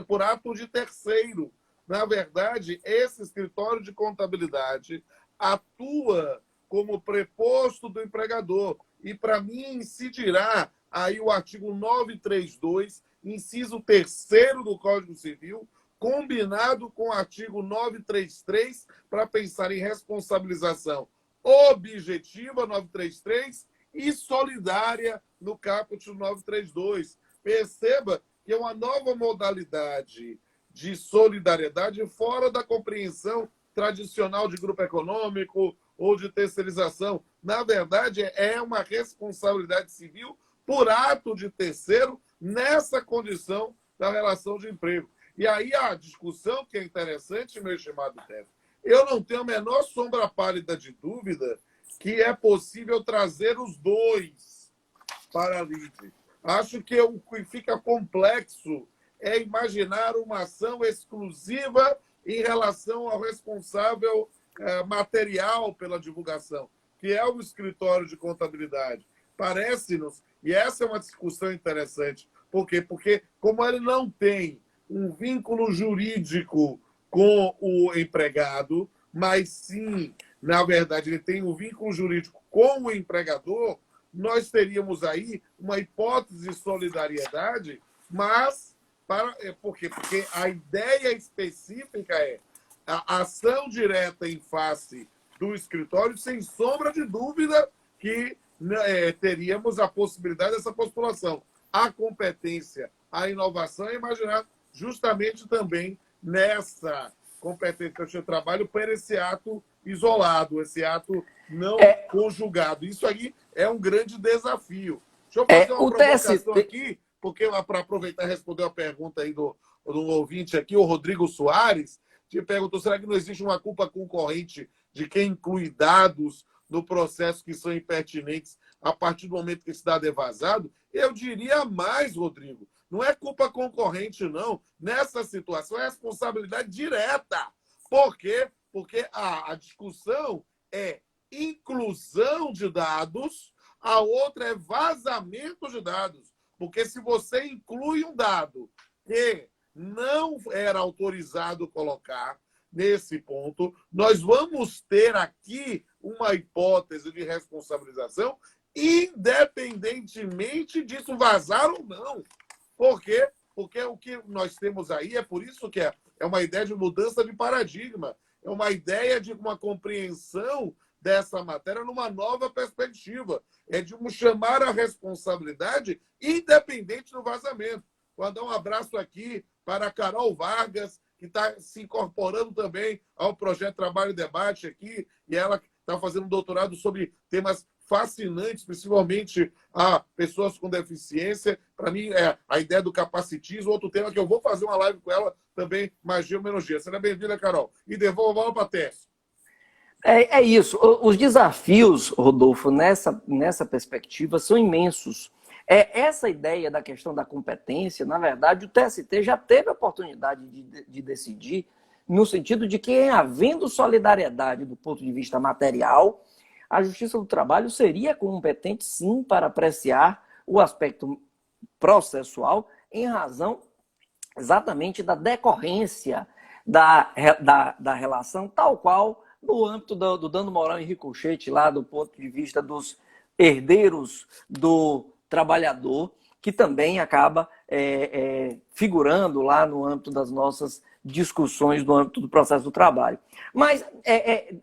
por ato de terceiro. Na verdade, esse escritório de contabilidade atua como preposto do empregador. E, para mim, incidirá aí o artigo 932, inciso 3º do Código Civil, combinado com o artigo 933, para pensar em responsabilização objetiva, 933, e solidária, no caput 932. Perceba que é uma nova modalidade de solidariedade fora da compreensão tradicional de grupo econômico ou de terceirização. Na verdade, é uma responsabilidade civil por ato de terceiro nessa condição da relação de emprego. E aí a discussão que é interessante, meu estimado Teto, eu não tenho a menor sombra pálida de dúvida que é possível trazer os dois para a lide. Acho que o que fica complexo é imaginar uma ação exclusiva em relação ao responsável material pela divulgação, que é o escritório de contabilidade. Parece-nos, e essa é uma discussão interessante, por quê? Porque como ele não tem um vínculo jurídico com o empregado, mas sim, na verdade, ele tem um vínculo jurídico com o empregador, nós teríamos aí uma hipótese de solidariedade, mas por quê? Porque a ideia específica é a ação direta em face do escritório, sem sombra de dúvida que teríamos a possibilidade dessa postulação. A competência, a inovação é imaginar justamente também nessa competência de trabalho para esse ato isolado, esse ato não conjugado. Isso aí é um grande desafio. Deixa eu fazer uma provocação aqui, porque para aproveitar e responder a pergunta aí do ouvinte aqui, o Rodrigo Soares, te perguntou, será que não existe uma culpa concorrente de quem inclui dados no processo que são impertinentes a partir do momento que esse dado é vazado? Eu diria mais, Rodrigo. Não é culpa concorrente, não. Nessa situação é responsabilidade direta. Por quê? Porque a discussão é inclusão de dados, a outra é vazamento de dados. Porque se você inclui um dado que não era autorizado colocar nesse ponto, nós vamos ter aqui uma hipótese de responsabilização, independentemente disso vazar ou não. Por quê? Porque o que nós temos aí é por isso que é uma ideia de mudança de paradigma, é uma ideia de uma compreensão dessa matéria numa nova perspectiva, é de chamar a responsabilidade independente do vazamento. Vou dar um abraço aqui para a Carol Vargas, que está se incorporando também ao projeto Trabalho e Debate aqui, e ela está fazendo um doutorado sobre temas fascinantes, principalmente a pessoas com deficiência. Para mim, é a ideia do capacitismo, outro tema que eu vou fazer uma live com ela também, magia ou menos dia. Seja bem-vinda, Carol. E devolvo a bola para a Tess. É isso. Os desafios, Rodolfo, nessa perspectiva são imensos. Essa ideia da questão da competência, na verdade, o TST já teve a oportunidade de decidir no sentido de que, havendo solidariedade do ponto de vista material, a Justiça do Trabalho seria competente, sim, para apreciar o aspecto processual em razão exatamente da decorrência da relação, tal qual no âmbito do dano moral em ricochete, lá do ponto de vista dos herdeiros do trabalhador, que também acaba figurando lá no âmbito das nossas discussões no âmbito do processo do trabalho. Mas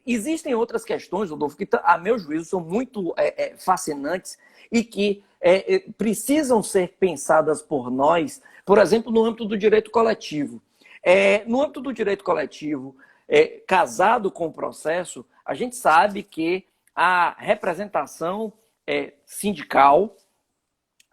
existem outras questões, Rodolfo, que, a meu juízo, são muito fascinantes e que precisam ser pensadas por nós, por exemplo, no âmbito do direito coletivo. No âmbito do direito coletivo, casado com o processo, a gente sabe que a representação sindical,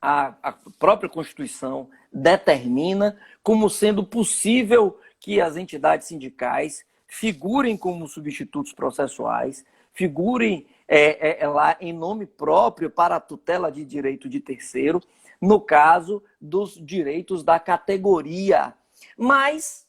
a própria Constituição determina como sendo possível que as entidades sindicais figurem como substitutos processuais, figurem lá em nome próprio para a tutela de direito de terceiro, no caso dos direitos da categoria. Mas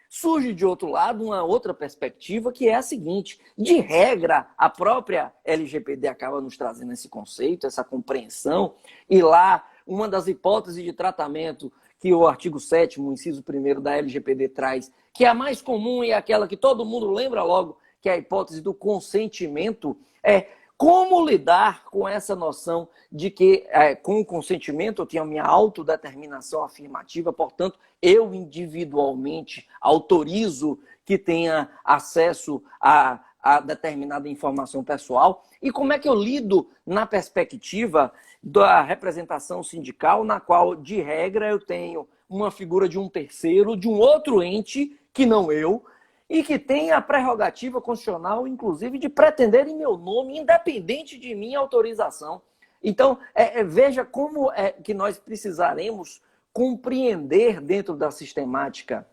surge de outro lado uma outra perspectiva, que é a seguinte: de regra, a própria LGPD acaba nos trazendo esse conceito, essa compreensão, e lá uma das hipóteses de tratamento que o artigo 7º, inciso 1º da LGPD traz, que é a mais comum e aquela que todo mundo lembra logo, que é a hipótese do consentimento, é como lidar com essa noção de que, com o consentimento, eu tenho a minha autodeterminação afirmativa, portanto, eu individualmente autorizo que tenha acesso a determinada informação pessoal. E como é que eu lido na perspectiva da representação sindical, na qual, de regra, eu tenho uma figura de um terceiro, de um outro ente, que não eu, e que tem a prerrogativa constitucional, inclusive, de pretender em meu nome, independente de minha autorização. Então, veja como é que nós precisaremos compreender dentro da sistemática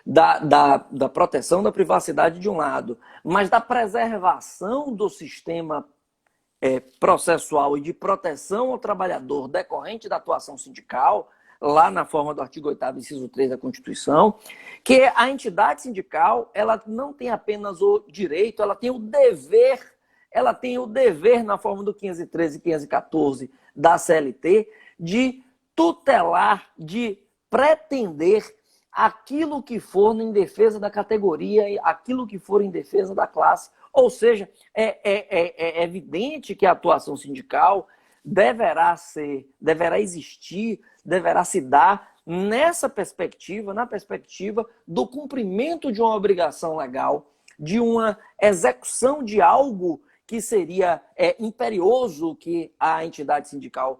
da proteção da privacidade de um lado, mas da preservação do sistema processual e de proteção ao trabalhador decorrente da atuação sindical, lá na forma do artigo 8º, inciso 3 da Constituição, que a entidade sindical, ela não tem apenas o direito, ela tem o dever na forma do 513 e 514 da CLT, de tutelar, de pretender aquilo que for em defesa da categoria e aquilo que for em defesa da classe. Ou seja, é evidente que a atuação sindical deverá existir, deverá se dar nessa perspectiva, na perspectiva do cumprimento de uma obrigação legal, de uma execução de algo que seria imperioso que a entidade sindical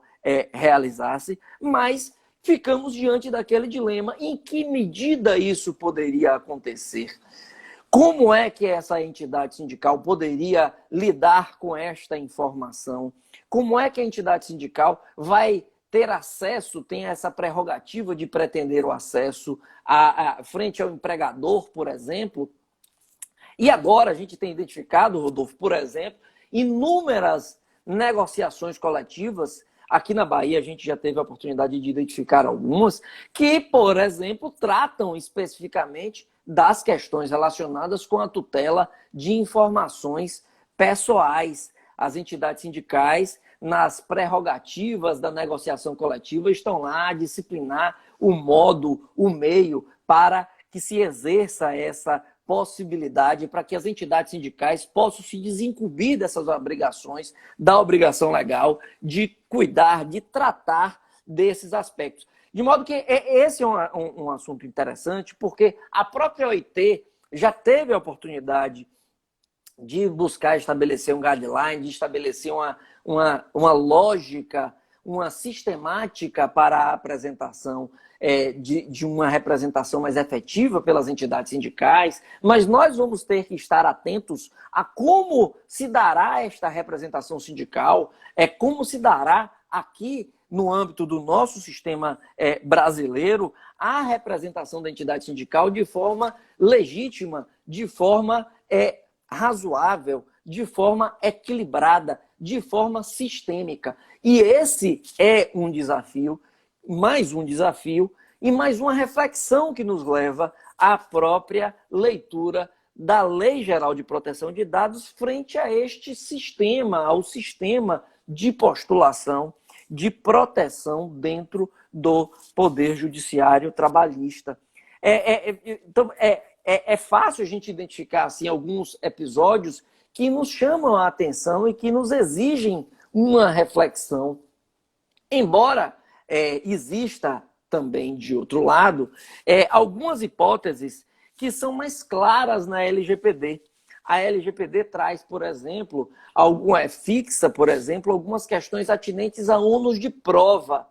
realizasse, mas ficamos diante daquele dilema: em que medida isso poderia acontecer? Como é que essa entidade sindical poderia lidar com esta informação? Como é que a entidade sindical vai ter acesso, tem essa prerrogativa de pretender o acesso frente ao empregador, por exemplo? E agora a gente tem identificado, Rodolfo, por exemplo, inúmeras negociações coletivas. Aqui na Bahia a gente já teve a oportunidade de identificar algumas que, por exemplo, tratam especificamente das questões relacionadas com a tutela de informações pessoais. As entidades sindicais, nas prerrogativas da negociação coletiva, estão lá a disciplinar o modo, o meio para que se exerça essa possibilidade, para que as entidades sindicais possam se desincumbir dessas obrigações, da obrigação legal de cuidar, de tratar desses aspectos. De modo que esse é um assunto interessante, porque a própria OIT já teve a oportunidade de buscar estabelecer um guideline, de estabelecer uma lógica, uma sistemática para a apresentação de uma representação mais efetiva pelas entidades sindicais, mas nós vamos ter que estar atentos a como se dará esta representação sindical, como se dará aqui no âmbito do nosso sistema brasileiro a representação da entidade sindical de forma legítima, de forma razoável, de forma equilibrada, de forma sistêmica. E esse é um desafio, mais um desafio e mais uma reflexão que nos leva à própria leitura da Lei Geral de Proteção de Dados frente a este sistema, ao sistema de postulação, de proteção dentro do Poder Judiciário Trabalhista. Então, é fácil a gente identificar assim, alguns episódios que nos chamam a atenção e que nos exigem uma reflexão. Embora exista também, de outro lado, algumas hipóteses que são mais claras na LGPD. A LGPD traz, por exemplo, fixa, por exemplo, algumas questões atinentes a ônus de prova.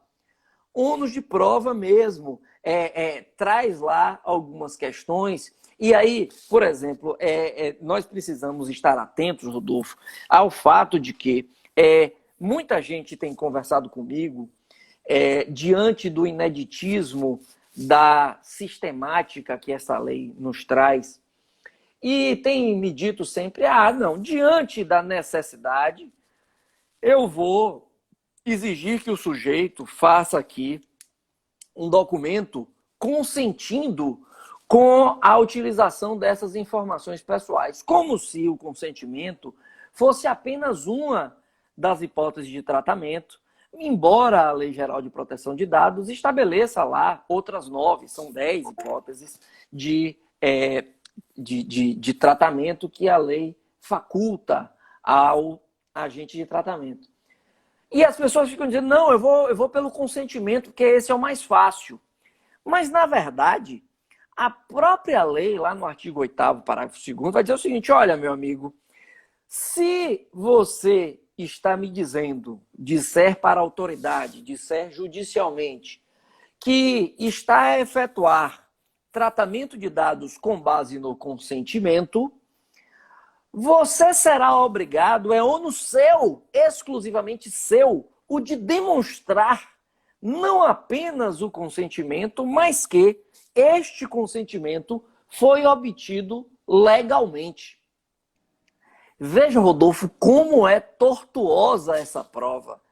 Ônus de prova mesmo. Traz lá algumas questões. E aí, por exemplo, nós precisamos estar atentos, Rodolfo, ao fato de que muita gente tem conversado comigo diante do ineditismo da sistemática que essa lei nos traz, e tem me dito sempre, não, diante da necessidade, eu vou exigir que o sujeito faça aqui um documento consentindo com a utilização dessas informações pessoais, como se o consentimento fosse apenas uma das hipóteses de tratamento, embora a Lei Geral de Proteção de Dados estabeleça lá outras 9, são 10 hipóteses de tratamento que a lei faculta ao agente de tratamento. E as pessoas ficam dizendo, não, eu vou pelo consentimento, porque esse é o mais fácil. Mas, na verdade, a própria lei, lá no artigo 8º, parágrafo 2º, vai dizer o seguinte, olha, meu amigo, se você está me dizendo, disser para a autoridade, disser judicialmente, que está a efetuar tratamento de dados com base no consentimento, você será obrigado, é ônus seu, exclusivamente seu, o de demonstrar não apenas o consentimento, mas que este consentimento foi obtido legalmente. Veja, Rodolfo, como é tortuosa essa prova.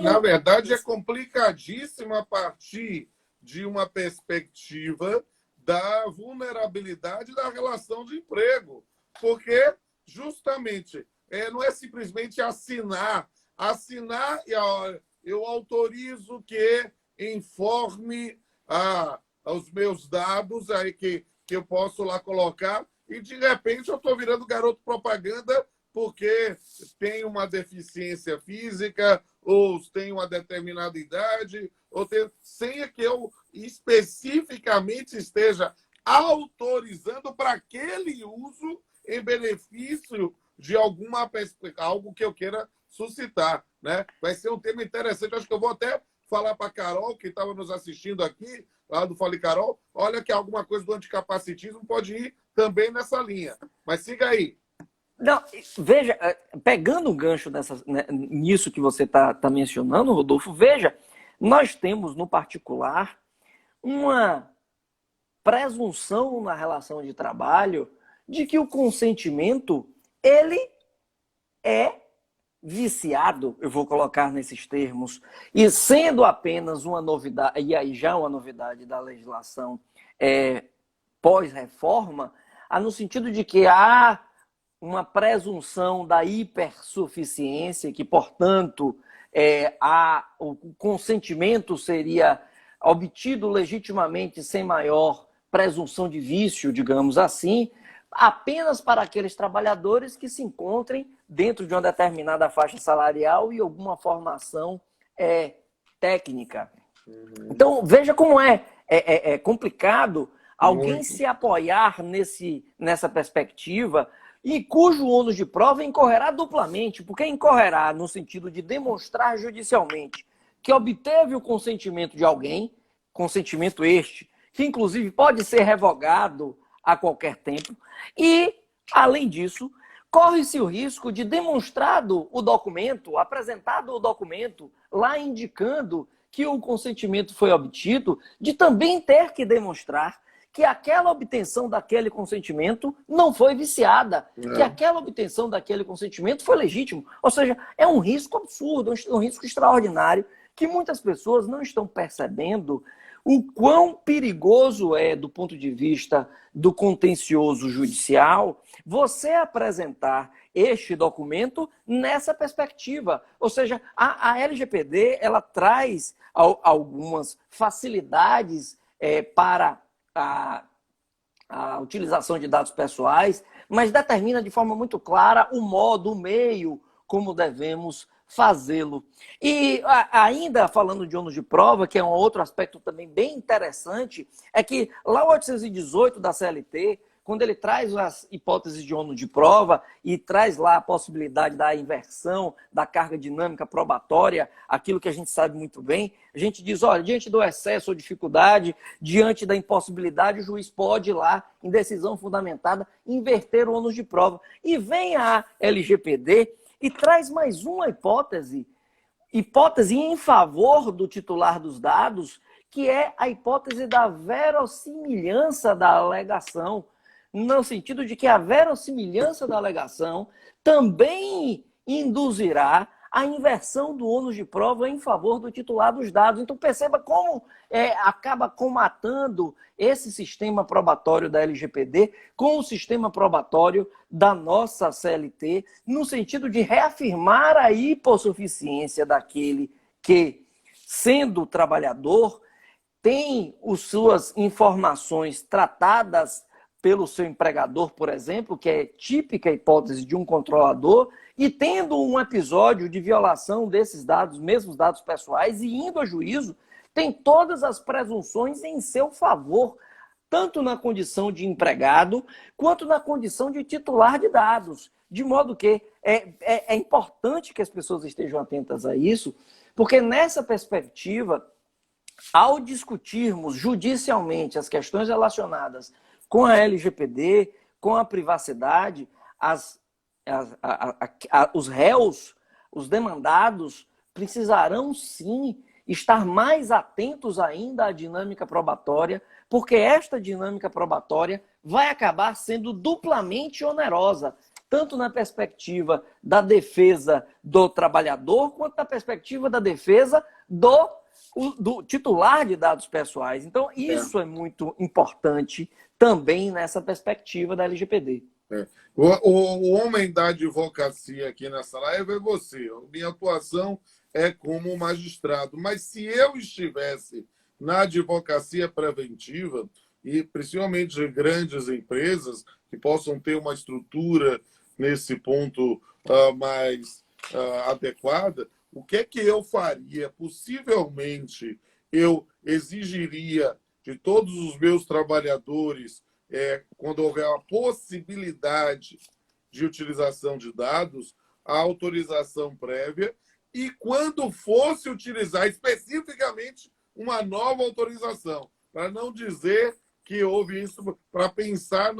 Na verdade, é complicadíssima a partir de uma perspectiva da vulnerabilidade da relação de emprego. Porque, justamente, não é simplesmente assinar. Assinar, eu autorizo que informe os meus dados aí que eu posso lá colocar e, de repente, eu estou virando garoto propaganda porque tem uma deficiência física ou tem uma determinada idade, sem que eu especificamente esteja autorizando para aquele uso em benefício de algo que eu queira suscitar, né? Vai ser um tema interessante. Acho que eu vou até falar para a Carol, que estava nos assistindo aqui, lá do Fale Carol, olha que alguma coisa do anticapacitismo pode ir também nessa linha. Mas siga aí. Não, veja, pegando o gancho nisso que você está mencionando, Rodolfo, veja, nós temos, no particular, uma presunção na relação de trabalho de que o consentimento, ele é viciado, eu vou colocar nesses termos, e sendo apenas uma novidade, e aí já uma novidade da legislação pós-reforma, no sentido de que há uma presunção da hipersuficiência, que, portanto, o consentimento seria obtido legitimamente sem maior presunção de vício, digamos assim, apenas para aqueles trabalhadores que se encontrem dentro de uma determinada faixa salarial e alguma formação técnica. Então, veja como é complicado alguém se apoiar nessa perspectiva e cujo ônus de prova incorrerá duplamente, porque incorrerá no sentido de demonstrar judicialmente que obteve o consentimento de alguém, consentimento este, que inclusive pode ser revogado a qualquer tempo, e, além disso, corre-se o risco de demonstrado o documento, apresentado o documento, lá indicando que o consentimento foi obtido, de também ter que demonstrar que aquela obtenção daquele consentimento não foi viciada, que aquela obtenção daquele consentimento foi legítimo. Ou seja, é um risco absurdo, um risco extraordinário, que muitas pessoas não estão percebendo o quão perigoso é, do ponto de vista do contencioso judicial, você apresentar este documento nessa perspectiva. Ou seja, a LGPD ela traz algumas facilidades para a utilização de dados pessoais, mas determina de forma muito clara o modo, o meio como devemos fazê-lo. E ainda falando de ônus de prova, que é um outro aspecto também bem interessante, é que lá o 818 da CLT, quando ele traz as hipóteses de ônus de prova e traz lá a possibilidade da inversão da carga dinâmica probatória, aquilo que a gente sabe muito bem, a gente diz, olha, diante do excesso ou dificuldade, diante da impossibilidade, o juiz pode ir lá, em decisão fundamentada, inverter o ônus de prova. E vem a LGPD e traz mais uma hipótese em favor do titular dos dados, que é a hipótese da verossimilhança da alegação. no sentido de que a verossimilhança da alegação também induzirá a inversão do ônus de prova em favor do titular dos dados. Então, perceba como acaba comatando esse sistema probatório da LGPD com o sistema probatório da nossa CLT, no sentido de reafirmar a hipossuficiência daquele que, sendo trabalhador, tem as suas informações tratadas pelo seu empregador, por exemplo, que é típica hipótese de um controlador, e tendo um episódio de violação desses dados, mesmos dados pessoais, e indo a juízo, tem todas as presunções em seu favor, tanto na condição de empregado, quanto na condição de titular de dados. De modo que é importante que as pessoas estejam atentas a isso, porque nessa perspectiva, ao discutirmos judicialmente as questões relacionadas com a LGPD, com a privacidade, os réus, os demandados, precisarão sim estar mais atentos ainda à dinâmica probatória, porque esta dinâmica probatória vai acabar sendo duplamente onerosa, tanto na perspectiva da defesa do trabalhador, quanto na perspectiva da defesa do titular de dados pessoais. Então, isso é muito importante também nessa perspectiva da LGPD. O homem da advocacia aqui nessa live é você. Minha atuação é como magistrado. Mas se eu estivesse na advocacia preventiva, e principalmente de grandes empresas que possam ter uma estrutura nesse ponto mais adequada, o que é que eu faria? Possivelmente, eu exigiria de todos os meus trabalhadores, quando houver a possibilidade de utilização de dados, a autorização prévia, e quando fosse utilizar especificamente uma nova autorização, para não dizer que houve isso, para pensar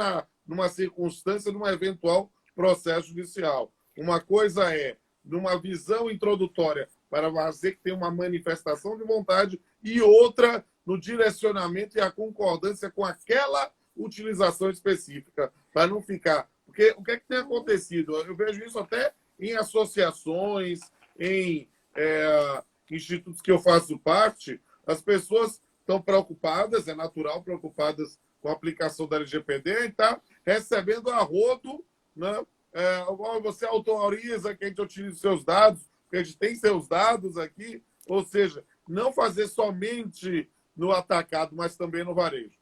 numa circunstância, num eventual processo judicial. Uma coisa é, numa visão introdutória, para fazer que tem uma manifestação de vontade, e outra no direcionamento e a concordância com aquela utilização específica, para não ficar... Porque o que é que tem acontecido? Eu vejo isso até em associações, em institutos que eu faço parte, as pessoas estão preocupadas, é natural, preocupadas com a aplicação da LGPD, e está recebendo a rodo, né? Você autoriza que a gente utilize seus dados, porque a gente tem seus dados aqui, ou seja, não fazer somente no atacado, mas também no varejo.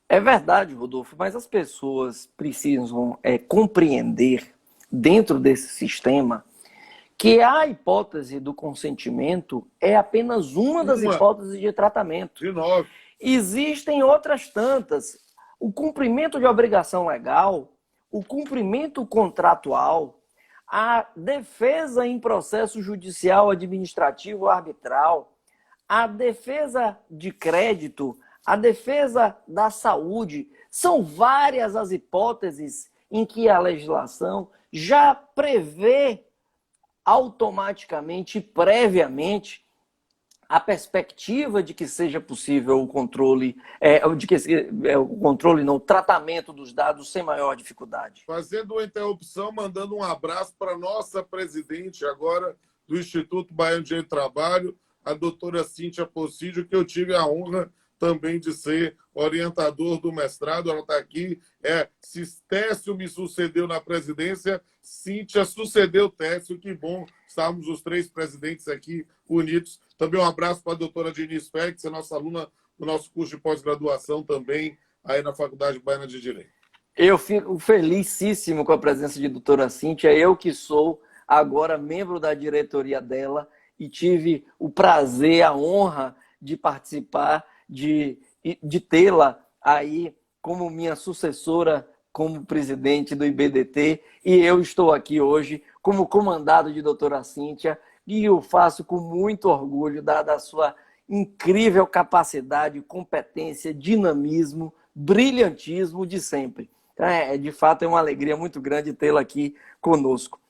É verdade, Rodolfo, mas as pessoas precisam compreender, dentro desse sistema, que a hipótese do consentimento é apenas uma das hipóteses de tratamento. De novo. Existem outras tantas. O cumprimento de obrigação legal, o cumprimento contratual, a defesa em processo judicial, administrativo ou arbitral, a defesa de crédito, a defesa da saúde. São várias as hipóteses em que a legislação já prevê automaticamente, previamente, a perspectiva de que seja possível o controle, o tratamento dos dados sem maior dificuldade. Fazendo uma interrupção, mandando um abraço para a nossa presidente agora do Instituto Baiano de Trabalho, a doutora Cíntia Possídio, que eu tive a honra também de ser orientador do mestrado. Ela está aqui. Se Técio me sucedeu na presidência, Cíntia sucedeu Técio. Que bom estarmos os três presidentes aqui unidos. Também um abraço para a doutora Diniz Félix, é nossa aluna do nosso curso de pós-graduação também, aí na Faculdade Baiana de Direito. Eu fico felicíssimo com a presença de doutora Cíntia. Eu que sou agora membro da diretoria dela e tive o prazer, a honra de participar, de tê-la aí como minha sucessora, como presidente do IBDT, e eu estou aqui hoje como comandado de doutora Cíntia, e o faço com muito orgulho, dada a sua incrível capacidade, competência, dinamismo, brilhantismo de sempre. Então, de fato, é uma alegria muito grande tê-la aqui conosco.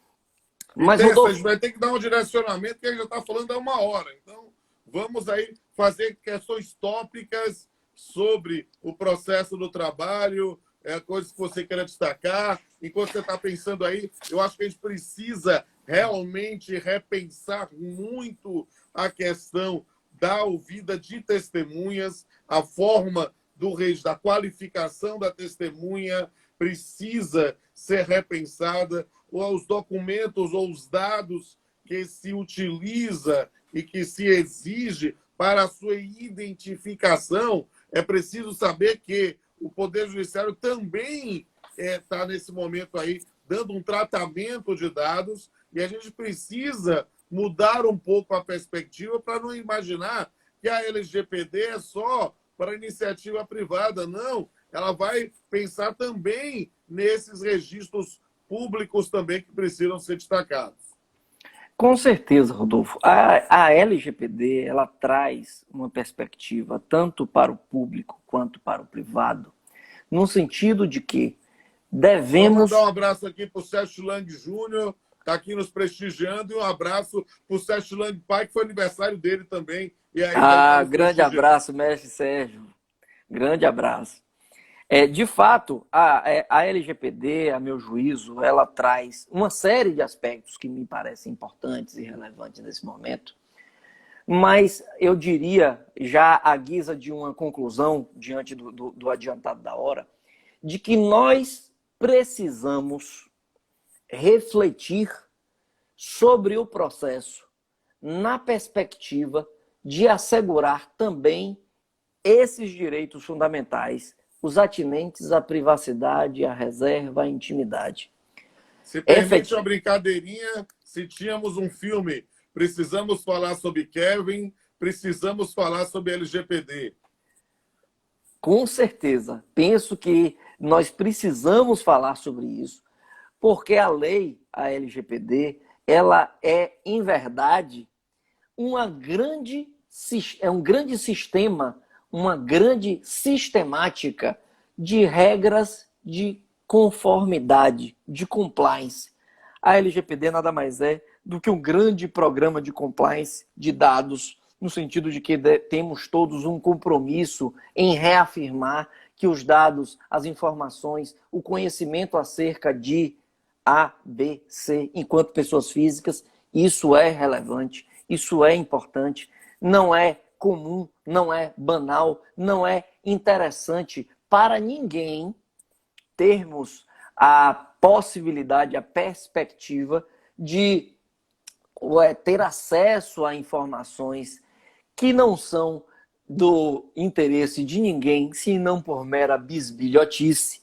Mas, Rodolfo, a gente vai ter que dar um direcionamento, que a gente já está falando há uma hora. Então, vamos aí fazer questões tópicas sobre o processo do trabalho, coisas que você queira destacar. Enquanto você está pensando aí, eu acho que a gente precisa realmente repensar muito a questão da ouvida de testemunhas, a forma da qualificação da testemunha precisa ser repensada, ou os documentos ou os dados que se utiliza e que se exige para a sua identificação. É preciso saber que o Poder Judiciário também está nesse momento aí dando um tratamento de dados, e a gente precisa mudar um pouco a perspectiva para não imaginar que a LGPD é só para iniciativa privada. Não, ela vai pensar também nesses registros públicos também que precisam ser destacados. Com certeza, Rodolfo. A LGPD, ela traz uma perspectiva tanto para o público quanto para o privado, no sentido de que devemos... Vou mandar um abraço aqui para o Sérgio Lang Júnior, está aqui nos prestigiando, e um abraço para o Sérgio Lang Pai, que foi aniversário dele também. E aí, grande abraço, mestre Sérgio. Grande abraço. De fato, a LGPD, a meu juízo, ela traz uma série de aspectos que me parecem importantes e relevantes nesse momento, mas eu diria, já à guisa de uma conclusão, diante do adiantado da hora, de que nós precisamos refletir sobre o processo na perspectiva de assegurar também esses direitos fundamentais, os atinentes à privacidade, à reserva, à intimidade. Se permite uma brincadeirinha, se tínhamos um filme, precisamos falar sobre Kevin, precisamos falar sobre LGPD. Com certeza. Penso que nós precisamos falar sobre isso, porque a lei, a LGPD, ela é, em verdade, um grande sistema, uma grande sistemática de regras de conformidade, de compliance. A LGPD nada mais é do que um grande programa de compliance de dados, no sentido de que temos todos um compromisso em reafirmar que os dados, as informações, o conhecimento acerca de A, B, C, enquanto pessoas físicas, isso é relevante, isso é importante, não é comum, não é banal, não é interessante para ninguém termos a possibilidade, a perspectiva de ter acesso a informações que não são do interesse de ninguém, senão por mera bisbilhotice,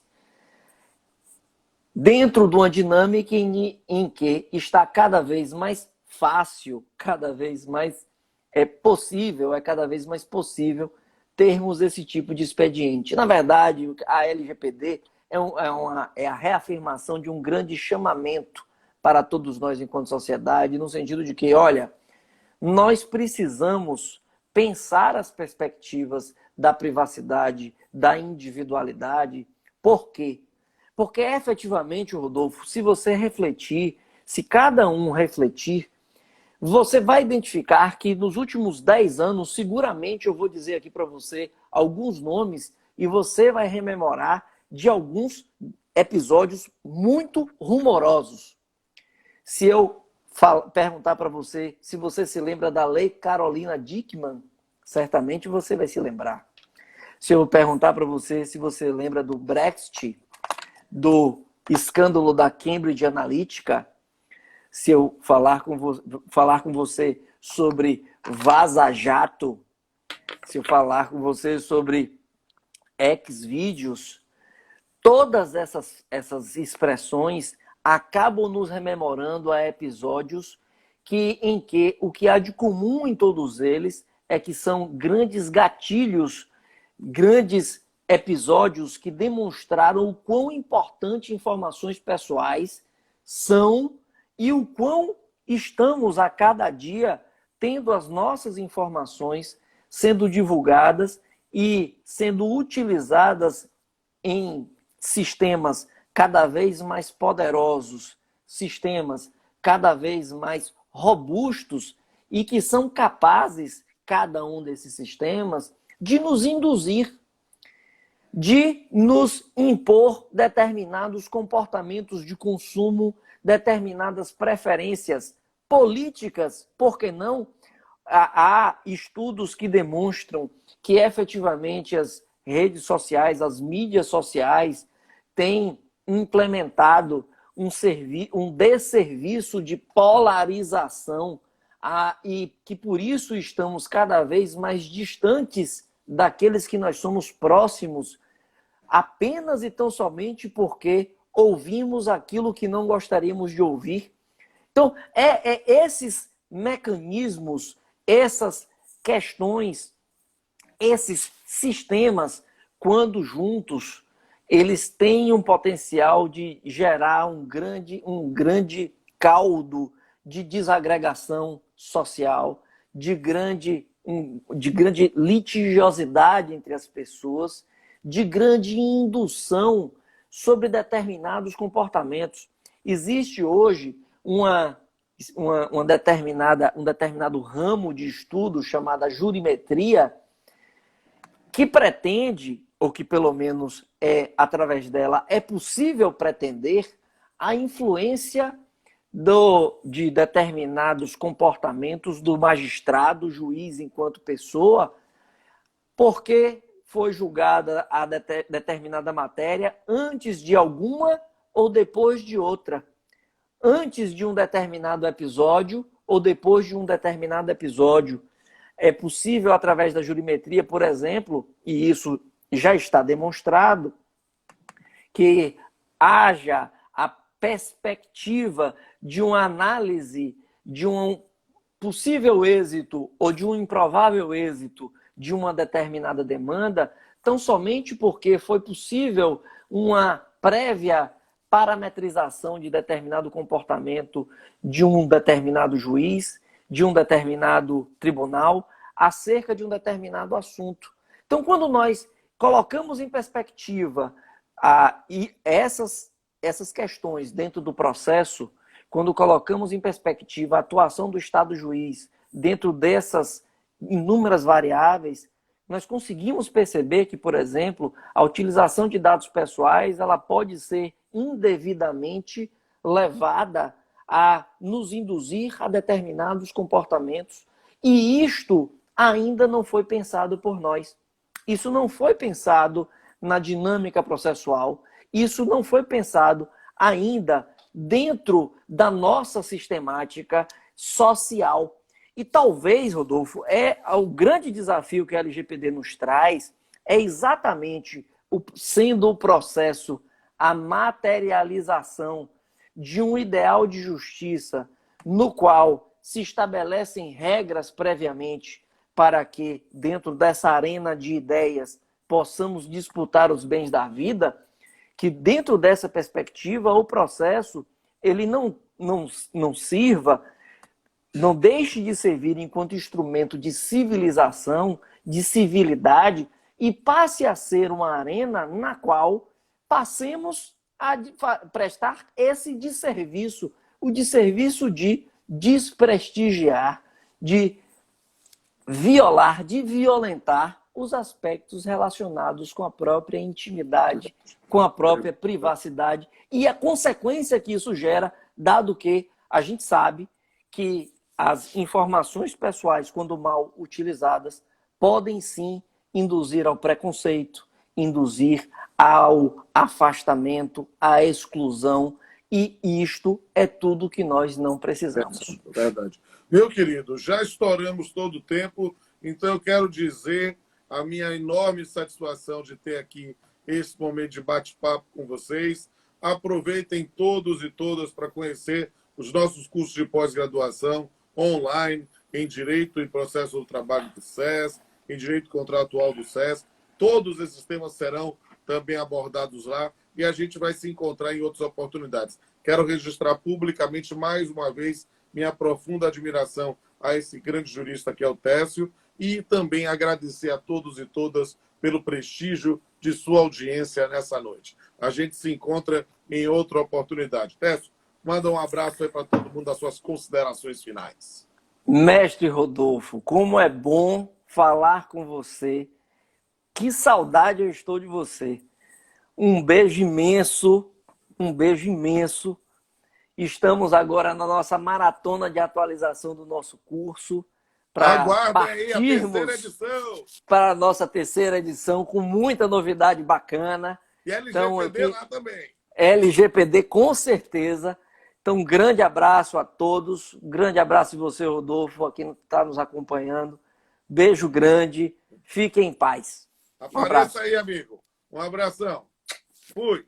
dentro de uma dinâmica em que está cada vez mais fácil, cada vez mais cada vez mais possível termos esse tipo de expediente. Na verdade, a LGPD é a reafirmação de um grande chamamento para todos nós enquanto sociedade, no sentido de que, olha, nós precisamos pensar as perspectivas da privacidade, da individualidade. Por quê? Porque efetivamente, Rodolfo, se você refletir, se cada um refletir, você vai identificar que nos últimos 10 anos, seguramente eu vou dizer aqui para você alguns nomes e você vai rememorar de alguns episódios muito rumorosos. Se eu perguntar para você se você se lembra da Lei Carolina Dickmann, certamente você vai se lembrar. Se eu perguntar para você se você lembra do Brexit, do escândalo da Cambridge Analytica, se eu falar com você sobre Vaza Jato, se eu falar com você sobre Xvideos, todas essas expressões acabam nos rememorando a episódios em que o que há de comum em todos eles é que são grandes gatilhos, grandes episódios que demonstraram o quão importante informações pessoais são e o quão estamos a cada dia tendo as nossas informações sendo divulgadas e sendo utilizadas em sistemas cada vez mais poderosos, sistemas cada vez mais robustos e que são capazes, cada um desses sistemas, de nos induzir de nos impor determinados comportamentos de consumo, determinadas preferências políticas, por que não? Há estudos que demonstram que efetivamente as redes sociais, as mídias sociais, têm implementado um desserviço de polarização e que por isso estamos cada vez mais distantes daqueles que nós somos próximos, apenas e tão somente porque ouvimos aquilo que não gostaríamos de ouvir. Então, esses mecanismos, essas questões, esses sistemas, quando juntos, eles têm um potencial de gerar um grande caldo de desagregação social, de grande litigiosidade entre as pessoas, de grande indução sobre determinados comportamentos. Existe hoje um determinado ramo de estudo chamado jurimetria, que pretende, ou que pelo menos através dela é possível pretender, a influência de determinados comportamentos do magistrado, juiz enquanto pessoa, porque foi julgada a determinada matéria antes de alguma ou depois de outra. Antes de um determinado episódio ou depois de um determinado episódio. É possível, através da jurimetria, por exemplo, e isso já está demonstrado, que haja a perspectiva de uma análise de um possível êxito ou de um improvável êxito de uma determinada demanda, tão somente porque foi possível uma prévia parametrização de determinado comportamento de um determinado juiz, de um determinado tribunal, acerca de um determinado assunto. Então, quando nós colocamos em perspectiva essas questões dentro do processo, quando colocamos em perspectiva a atuação do Estado juiz dentro dessas inúmeras variáveis, nós conseguimos perceber que, por exemplo, a utilização de dados pessoais ela pode ser indevidamente levada a nos induzir a determinados comportamentos. E isto ainda não foi pensado por nós. Isso não foi pensado na dinâmica processual. Isso não foi pensado ainda dentro da nossa sistemática social. E talvez, Rodolfo, o grande desafio que a LGPD nos traz é exatamente, sendo o processo, a materialização de um ideal de justiça no qual se estabelecem regras previamente para que, dentro dessa arena de ideias, possamos disputar os bens da vida, que dentro dessa perspectiva o processo ele não sirva, não deixe de servir enquanto instrumento de civilização, de civilidade, e passe a ser uma arena na qual passemos a prestar esse desserviço, o desserviço de desprestigiar, de violar, de violentar os aspectos relacionados com a própria intimidade, com a própria privacidade e a consequência que isso gera, dado que a gente sabe que as informações pessoais, quando mal utilizadas, podem sim induzir ao preconceito, induzir ao afastamento, à exclusão, e isto é tudo que nós não precisamos. Verdade. Meu querido, já estouramos todo o tempo, então eu quero dizer a minha enorme satisfação de ter aqui esse momento de bate-papo com vocês. Aproveitem todos e todas para conhecer os nossos cursos de pós-graduação online, em Direito e Processo do Trabalho do SES, em Direito Contratual do SES. Todos esses temas serão também abordados lá e a gente vai se encontrar em outras oportunidades. Quero registrar publicamente, mais uma vez, minha profunda admiração a esse grande jurista que é o Técio e também agradecer a todos e todas pelo prestígio de sua audiência nessa noite. A gente se encontra em outra oportunidade. Técio, manda um abraço aí para todo mundo, das suas considerações finais. Mestre Rodolfo, como é bom falar com você Que saudade eu estou de você. Um beijo imenso, um beijo imenso. Estamos agora na nossa maratona de atualização do nosso curso para Aguardem aí a terceira partirmos edição. para a nossa terceira edição com muita novidade bacana. E Então, LGPD lá também. LGPD com certeza. Então, um grande abraço a todos. Um grande abraço de você, Rodolfo, aqui que está nos acompanhando. Beijo grande. Fiquem em paz. Um abraço. Apareça aí, amigo. Um abração. Fui.